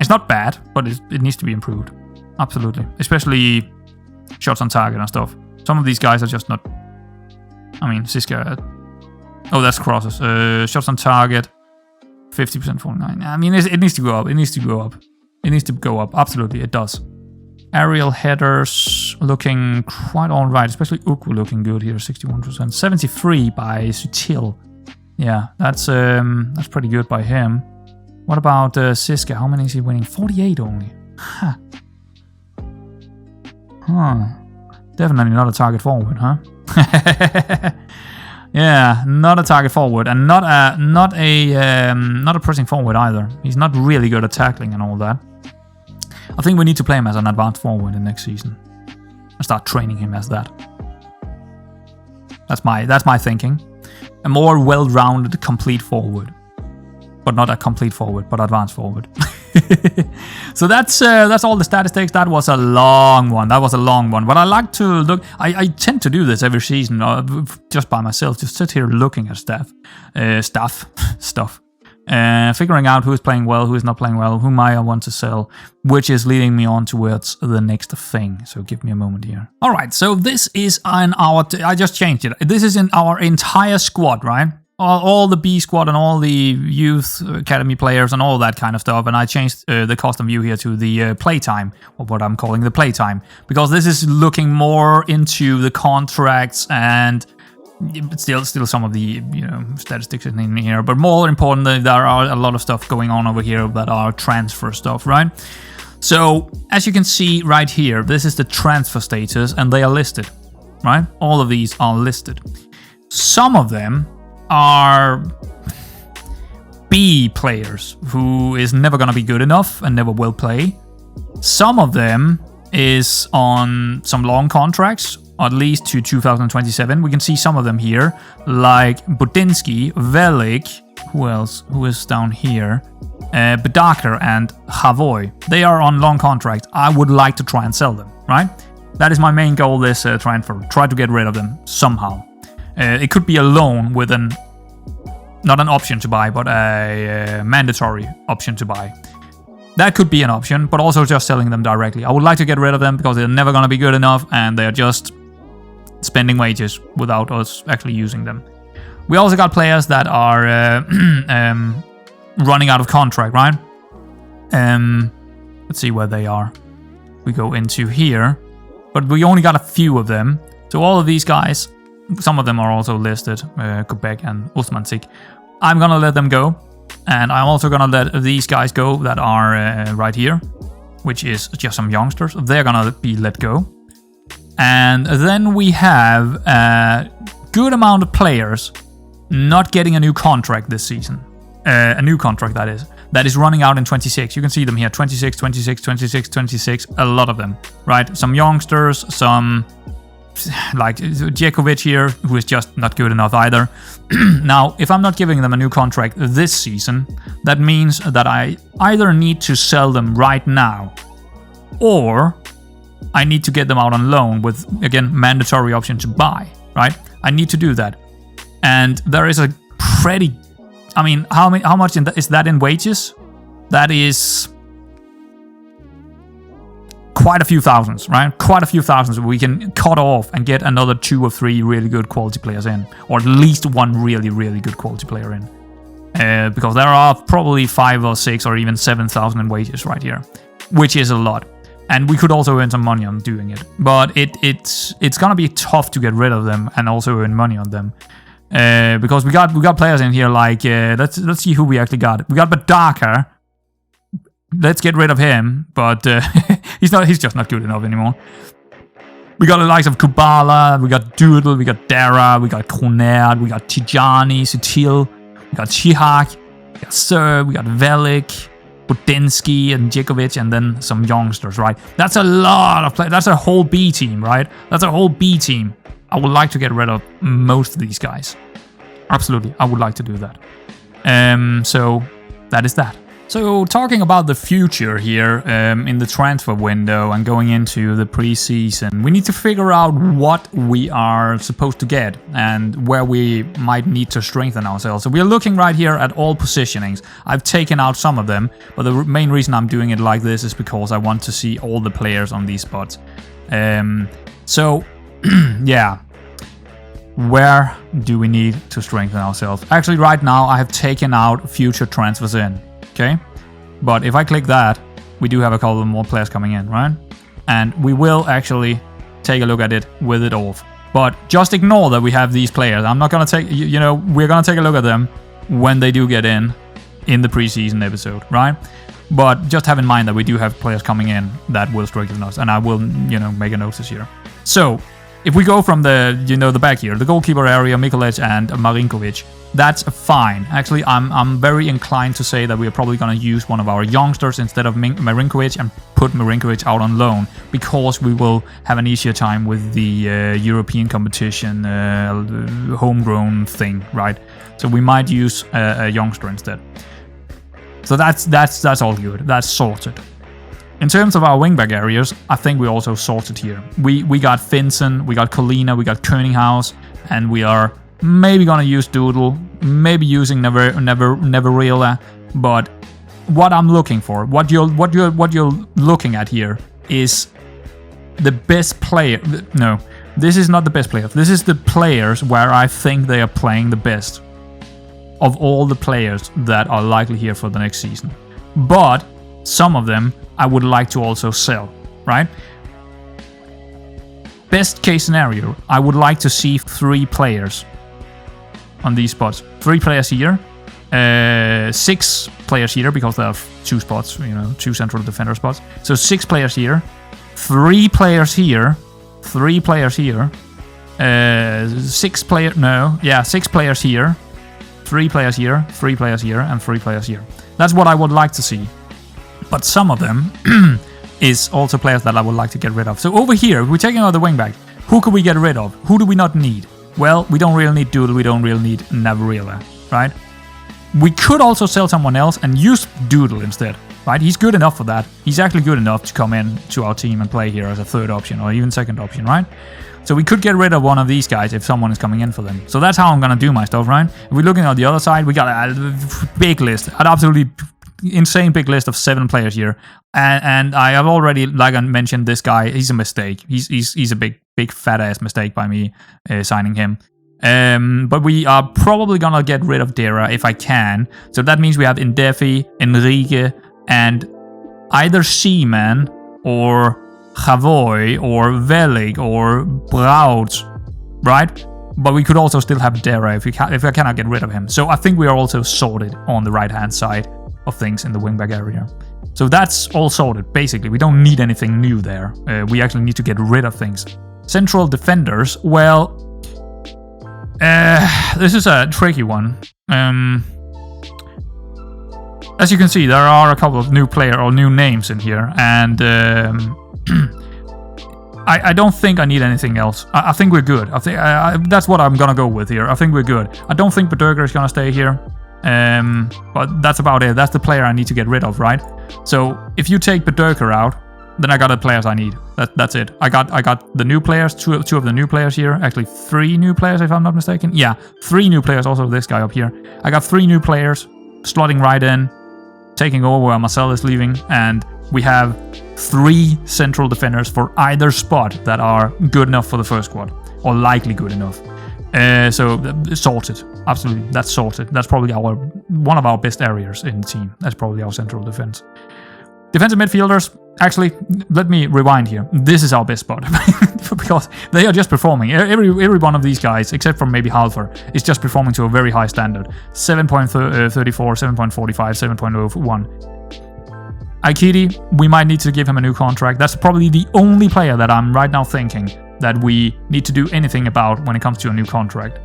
It's not bad, but it needs to be improved. Absolutely. Especially shots on target and stuff. Some of these guys are just not... I mean, Siska... Oh, that's crosses. Shots on target, 50%, 49. I mean, it needs to go up. It needs to go up. It needs to go up. Absolutely, it does. Aerial headers looking quite alright. Especially Ugwu looking good here, 61%. 73 by Sutil. Yeah, that's pretty good by him. What about Siska? How many is he winning? 48 only. Huh. Definitely not a target forward, huh? Yeah, not a target forward, and not a pressing forward either. He's not really good at tackling and all that. I think we need to play him as an advanced forward in next season and start training him as that. That's my thinking. A more well-rounded, complete forward. But not a complete forward, but advanced forward. So that's all the statistics. That was a long one. But I like to look. I tend to do this every season, just by myself. Just sit here looking at stuff. figuring out who is playing well, who is not playing well, whom I want to sell, which is leading me on towards the next thing. So give me a moment here. All right, so this is in our... I just changed it. This is in our entire squad, right? All the B squad and all the youth academy players and all that kind of stuff. And I changed the custom view here to the playtime, or what I'm calling the playtime, because this is looking more into the contracts and still some of the statistics in here. But more importantly, there are a lot of stuff going on over here that are transfer stuff, right? So as you can see right here, this is the transfer status, and they are listed, right? All of these are listed. Some of them are B players who is never going to be good enough and never will play. Some of them is on some long contracts, at least to 2027. We can see some of them here, like Budinsky, Velik, who else? Who is down here? Bedakar and Havoy. They are on long contract. I would like to try and sell them, right? That is my main goal this transfer. Try to get rid of them somehow. It could be a loan with not an option to buy, but a mandatory option to buy. That could be an option, but also just selling them directly. I would like to get rid of them because they're never going to be good enough and they're just spending wages without us actually using them. We also got players that are running out of contract, right? Let's see where they are. We go into here, but we only got a few of them. So all of these guys, some of them are also listed, Quebec and Osmansik. I'm gonna let them go, and I'm also gonna let these guys go that are right here, which is just some youngsters. They're gonna be let go. And then we have a good amount of players not getting a new contract this season. A new contract, that is running out in 26. You can see them here, 26, 26, 26, 26, a lot of them, right? Some youngsters, some... like Djekovic here, who is just not good enough either. Now, if I'm not giving them a new contract this season, that means that I either need to sell them right now, or I need to get them out on loan with, again, mandatory option to buy, right? I need to do that. And there is a pretty... I mean, how much is that in wages? That is... quite a few thousands, right? Quite a few thousands we can cut off and get another 2 or 3 really good quality players in. Or at least one really, really good quality player in. Because there are probably 5 or 6 or even 7,000 in wages right here. Which is a lot. And we could also earn some money on doing it. But it's gonna be tough to get rid of them and also earn money on them. Because we got players in here like... let's see who we actually got. We got Bedakar. Let's get rid of him, but he's just not good enough anymore. We got the likes of Kubala, we got Doodle, we got Dara, we got Kronerd, we got Tijani, Sutil, we got Chihak, we got Sir, we got Velik, Budinsky, and Djekovic, and then some youngsters, right? That's a lot of players. That's a whole B team, right? That's a whole B team. I would like to get rid of most of these guys. Absolutely, I would like to do that. So that is that. So talking about the future here in the transfer window and going into the preseason, we need to figure out what we are supposed to get and where we might need to strengthen ourselves. So we are looking right here at all positionings. I've taken out some of them, but the main reason I'm doing it like this is because I want to see all the players on these spots. So yeah, where do we need to strengthen ourselves? Actually, right now I have taken out future transfers in. Okay, but if I click that, we do have a couple of more players coming in, right? And we will actually take a look at it with it off. But just ignore that we have these players. I'm not gonna take, we're gonna take a look at them when they do get in the preseason episode, right? But just have in mind that we do have players coming in that will strengthen us, and I will, make a notice here. So if we go from the, the back here, the goalkeeper area, Mikolic and Marinkovic, that's fine. Actually, I'm very inclined to say that we are probably going to use one of our youngsters instead of Marinkovic and put Marinkovic out on loan, because we will have an easier time with the European competition homegrown thing, right? So we might use a youngster instead. So that's all good. That's sorted. In terms of our wingback areas, I think we also sorted here. We got Finson, we got Colina, we got Könighaus, and we are maybe gonna use Doodle, maybe using Neverilla, but what I'm looking for, what you're looking at here is the best player. No, this is not the best player. This is the players where I think they are playing the best of all the players that are likely here for the next season. But some of them I would like to also sell, right? Best case scenario, I would like to see 3 players on these spots. 3 players here, 6 players here because there are 2 spots, 2 central defender spots. So 6 players here, 3 players here, 3 players here, 6 players here, 3 players here, 3 players here, and 3 players here. That's what I would like to see. But some of them is also players that I would like to get rid of. So over here, if we're taking out the wingback, who could we get rid of? Who do we not need? Well, we don't really need Doodle, we don't really need Navarilla, right? We could also sell someone else and use Doodle instead, right? He's good enough for that. He's actually good enough to come in to our team and play here as a 3rd option or even 2nd option, right? So we could get rid of one of these guys if someone is coming in for them. So that's how I'm going to do my stuff, right? If we're looking at the other side, we got a big list, an absolutely insane big list of 7 players here. And I have already, like I mentioned, this guy, he's a mistake. He's a big fat ass mistake by me signing him. But we are probably going to get rid of Dera if I can. So that means we have Indefi, Enrique, and either Seaman or Chavoy or Velig or Braut, right? But we could also still have Dera if I cannot get rid of him. So I think we are also sorted on the right-hand side of things in the wingback area. So that's all sorted, basically. We don't need anything new there. We actually need to get rid of things. Central defenders, well, this is a tricky one. As you can see, there are a couple of new names in here, and I don't think I need anything else. I think we're good. I think that's what I'm gonna go with here. I think we're good. I don't think Bederger is gonna stay here, but that's about it. That's the player I need to get rid of, right? So if you take Bederger out, then I got the players I need. That's it. I got the new players, two of the new players here. Actually, 3 new players if I'm not mistaken. Yeah, 3 new players. Also this guy up here. I got 3 new players slotting right in, taking over where Marcel is leaving, and we have 3 central defenders for either spot that are good enough for the first squad, or likely good enough. So sorted, absolutely, that's sorted. That's probably one of our best areas in the team. That's probably our central defense. Defensive midfielders, actually, let me rewind here. This is our best spot because they are just performing. Every one of these guys, except for maybe Halfer, is just performing to a very high standard. 7.34, 7.45, 7.01. Aikidi, we might need to give him a new contract. That's probably the only player that I'm right now thinking that we need to do anything about when it comes to a new contract.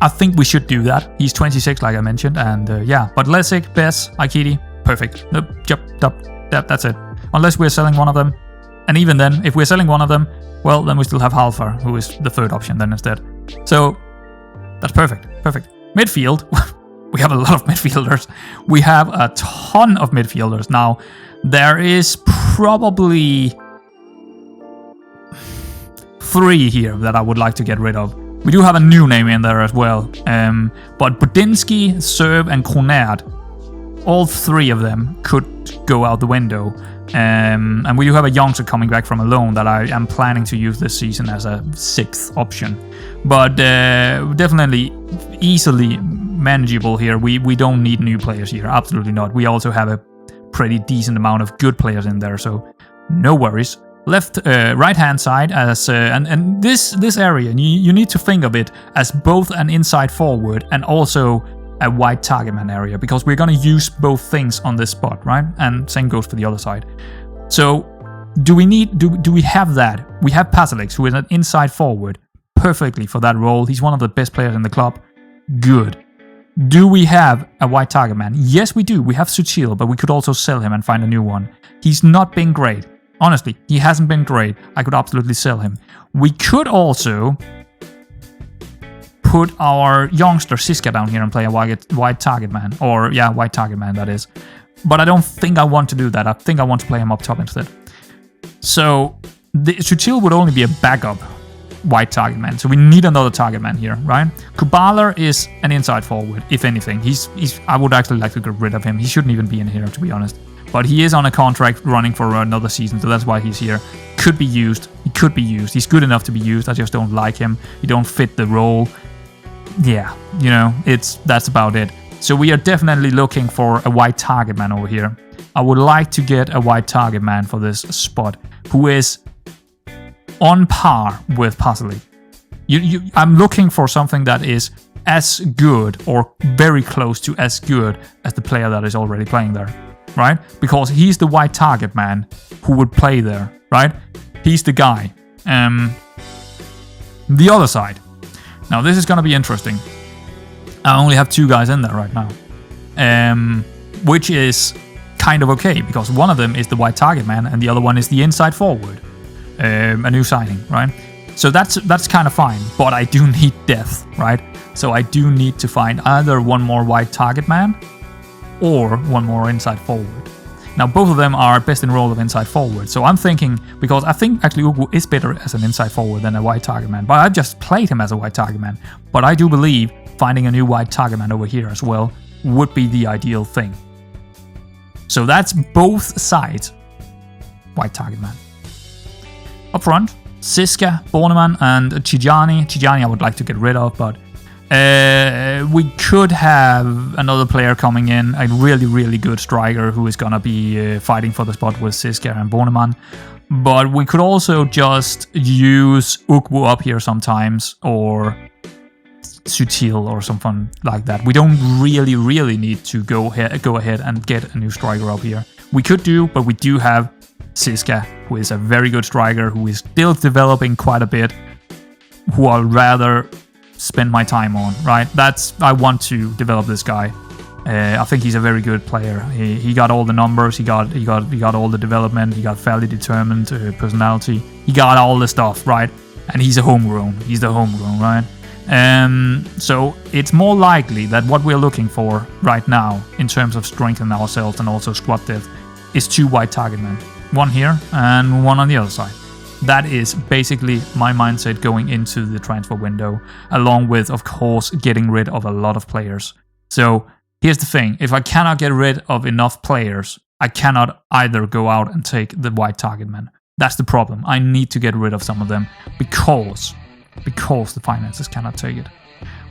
I think we should do that. He's 26, like I mentioned, and yeah. But Lessig, Bess, Aikidi, perfect. That's it. Unless we're selling one of them. And even then, if we're selling one of them, well, then we still have Halfar, who is the 3rd option then instead. So, that's perfect. Perfect. Midfield, we have a lot of midfielders. We have a ton of midfielders. Now, there is probably 3 here that I would like to get rid of. We do have a new name in there as well. But Budinsky, Serb, and Kronert, all 3 of them could go out the window. And we do have a youngster coming back from a loan that I am planning to use this season as a 6th option. But definitely easily manageable here. We don't need new players here. Absolutely not. We also have a pretty decent amount of good players in there. So no worries. Right hand side as and this area, you need to think of it as both an inside forward and also a wide target man area, because we're going to use both things on this spot, right? And same goes for the other side. So do we have that? We have Pasalix, who is an inside forward, perfectly for that role. He's one of the best players in the club. Good. Do we have a wide target man? Yes, we do. We have Suchil, but we could also sell him and find a new one. He's not been great. Honestly, he hasn't been great. I could absolutely sell him. We could also put our youngster Siska down here and play a wide target man. Or, yeah, wide target man, that is. But I don't think I want to do that. I think I want to play him up top instead. So, Suchil would only be a backup. white target man. So we need another target man here, right? Kubala is an inside forward, if anything. I would actually like to get rid of him. He shouldn't even be in here, to be honest. But he is on a contract running for another season, so that's why he's here. Could be used. He could be used. He's good enough to be used. I just don't like him. He don't fit the role. Yeah, you know, that's about it. So we are definitely looking for a white target man over here. I would like to get a white target man for this spot who is on par with Pasalic. I'm looking for something that is as good or very close to as good as the player that is already playing there, right? Because he's the white target man who would play there, right? He's the guy. The other side. Now this is going to be interesting. I only have 2 guys in there right now, which is kind of okay because one of them is the white target man and the other one is the inside forward, a new signing, right? So that's kind of fine, but I do need depth, right? So I do need to find either one more white target man or one more inside forward. Now both of them are best in role of inside forward, so I'm thinking, because I think actually Ugu is better as an inside forward than a white target man, but I've just played him as a white target man. But I do believe finding a new white target man over here as well would be the ideal thing. So that's both sides white target man. Up front, Siska, Bornemann and Tijani. Tijani I would like to get rid of, but we could have another player coming in, a really good striker who is gonna be fighting for the spot with Siska and Bornemann. But we could also just use Ukwu up here sometimes, or Sutil or something like that. We don't really need to go ahead and get a new striker up here. We could do, but we do have Siska, who is a very good striker, who is still developing quite a bit, who I'd rather spend my time on, right? I want to develop this guy. I think he's a very good player. He got all the numbers, he got all the development, he got fairly determined personality, he got all the stuff, right? And he's a homegrown. He's the homegrown, right? So it's more likely that what we're looking for right now in terms of strengthening ourselves and also squad depth is 2 white target men. One here and one on the other side. That is basically my mindset going into the transfer window, along with, of course, getting rid of a lot of players. So here's the thing. If I cannot get rid of enough players, I cannot either go out and take the white target men. That's the problem. I need to get rid of some of them because the finances cannot take it.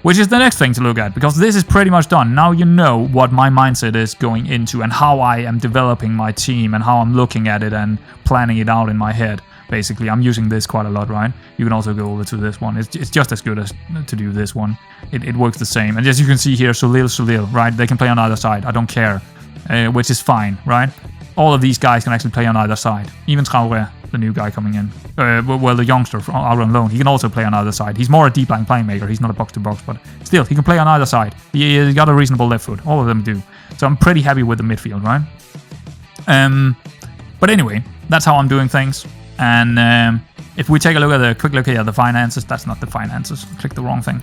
Which is the next thing to look at, because this is pretty much done. Now you know what my mindset is going into and how I am developing my team and how I'm looking at it and planning it out in my head. Basically, I'm using this quite a lot, right? You can also go over to this one. It's just as good as to do this one. It works the same. And as you can see here, Sulil, right? They can play on either side. I don't care, which is fine, right? All of these guys can actually play on either side. Even Traoré, the new guy coming in. Well, the youngster out on loan, he can also play on either side. He's more a deep line playmaker. He's not a box-to-box, but still, he can play on either side. He's got a reasonable left foot. All of them do. So I'm pretty happy with the midfield, right? But anyway, that's how I'm doing things. And if we take a quick look at the finances, that's not the finances, click the wrong thing.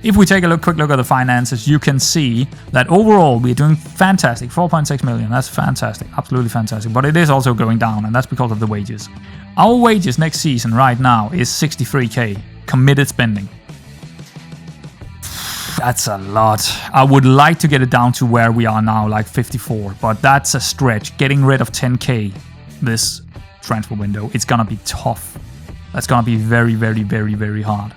If we take a quick look at the finances, you can see that overall we're doing fantastic, 4.6 million, that's fantastic, absolutely fantastic, but it is also going down, and that's because of the wages. Our wages next season right now is 63k, committed spending. That's a lot. I would like to get it down to where we are now, like 54, but that's a stretch. Getting rid of 10k this transfer window, it's gonna be tough. That's gonna be very hard.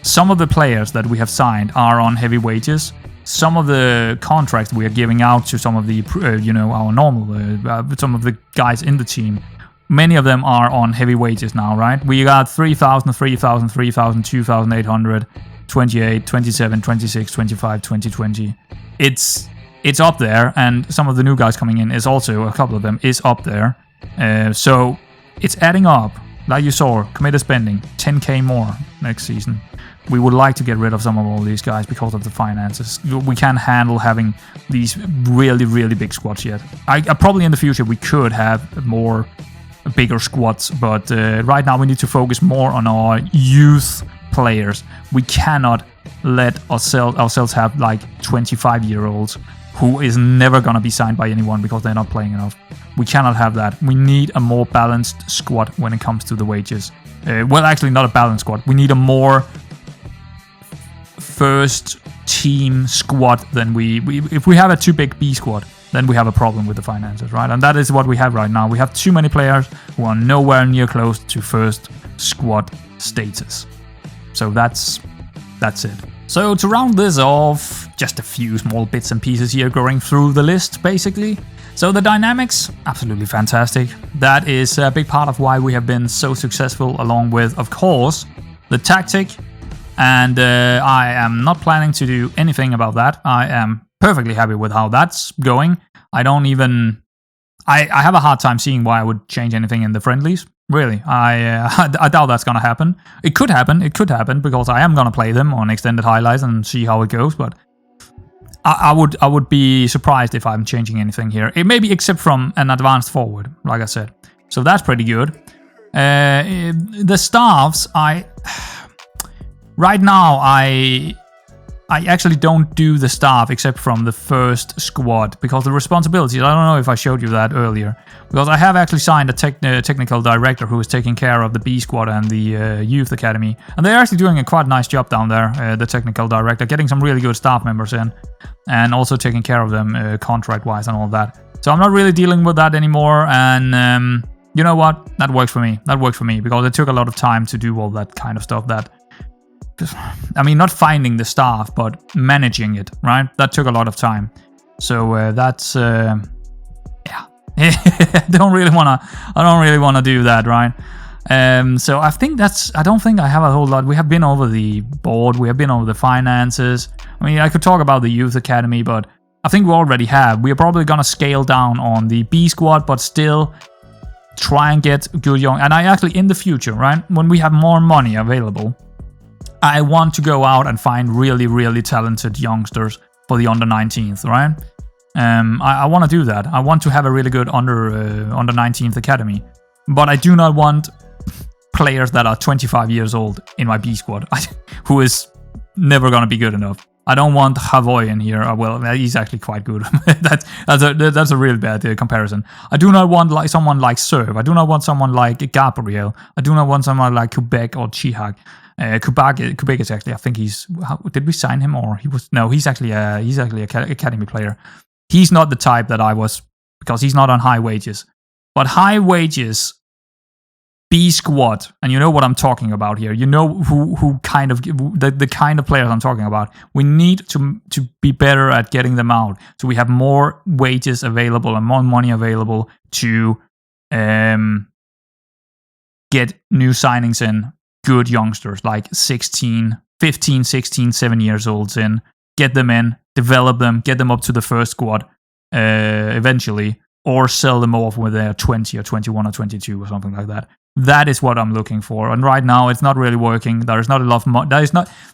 Some of the players that we have signed are on heavy wages. Some of the contracts we are giving out to some of the our normal some of the guys in the team, many of them are on heavy wages now, right? We got 3,000, 3,000, 3,000, 2,800, 28, 27, 26, 25, 2020. It's up there, and some of the new guys coming in is also, a couple of them is up there. So it's adding up. Like you saw, committed spending 10k more next season. We would like to get rid of some of all these guys because of the finances. We can't handle having these really big squads yet. I probably in the future we could have bigger squads, but right now we need to focus more on our youth players. We cannot let ourselves have like 25-year-olds who is never going to be signed by anyone because they're not playing enough. We cannot have that. We need a more balanced squad when it comes to the wages. Well, actually, not a balanced squad. We need a more first team squad than if we have a too big B squad, then we have a problem with the finances, right? And that is what we have right now. We have too many players who are nowhere near close to first squad status. So that's it. So to round this off, just a few small bits and pieces here going through the list, basically. So the dynamics, absolutely fantastic. That is a big part of why we have been so successful, along with, of course, the tactic. And I am not planning to do anything about that. I am perfectly happy with how that's going. I have a hard time seeing why I would change anything in the friendlies. Really, I doubt that's gonna happen. It could happen because I am gonna play them on extended highlights and see how it goes. But I would be surprised if I'm changing anything here. It maybe except from an advanced forward, like I said. So that's pretty good. The staffs, right now I actually don't do the staff except from the first squad because the responsibilities, I don't know if I showed you that earlier, because I have actually signed a technical director who is taking care of the B squad and the youth academy, and they're actually doing a quite nice job down there, the technical director, getting some really good staff members in and also taking care of them contract wise and all that. So I'm not really dealing with that anymore, and you know what, that works for me. Because it took a lot of time to do all that kind of stuff. I mean, not finding the staff, but managing it, right? That took a lot of time. So that's yeah. I don't really wanna do that, right? So I don't think I have a whole lot. We have been over the board, we have been over the finances. I mean, I could talk about the youth academy, but I think we already have. We are probably gonna scale down on the B squad, but still try and get good young. And I actually, in the future, right, when we have more money available, I want to go out and find really, really talented youngsters for the under 19th, right? I want to do that. I want to have a really good under 19th academy, but I do not want players that are 25 years old in my B squad, who is never gonna be good enough. I don't want Havoy in here. Well, he's actually quite good. that's a real bad comparison. I do not want someone like Serv. I do not want someone like Gabriel. I do not want someone like Kubek or Chihak. Kubek is actually, I think did we sign him, or he was? No, he's actually a academy player. He's not the type that I was, because he's not on high wages. But high wages B squad, and you know what I'm talking about here. You know who kind of the kind of players I'm talking about. We need to be better at getting them out, so we have more wages available and more money available to get new signings in. Good youngsters like 15, 16, 7 years olds in, get them in, develop them, get them up to the first squad eventually, or sell them off when they're 20 or 21 or 22 or something like that. That is what I'm looking for. And right now it's not really working. There is not enough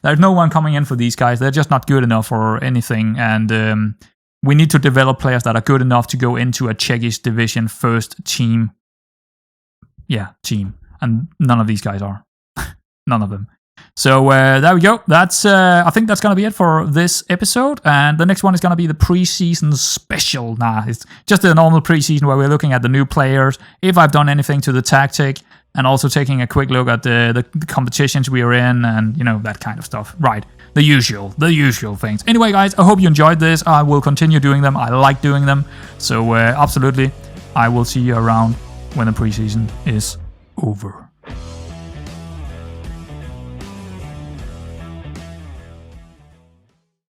there's no one coming in for these guys. They're just not good enough for anything. And we need to develop players that are good enough to go into a Czechish division first team. Yeah, team. And none of these guys are. None of them. So there we go. That's I think that's going to be it for this episode. And the next one is going to be the preseason special. It's just a normal preseason where we're looking at the new players, if I've done anything to the tactic, and also taking a quick look at the competitions we are in, and you know, that kind of stuff. Right. The usual things. Anyway, guys, I hope you enjoyed this. I will continue doing them. I like doing them. So absolutely, I will see you around when the preseason is over.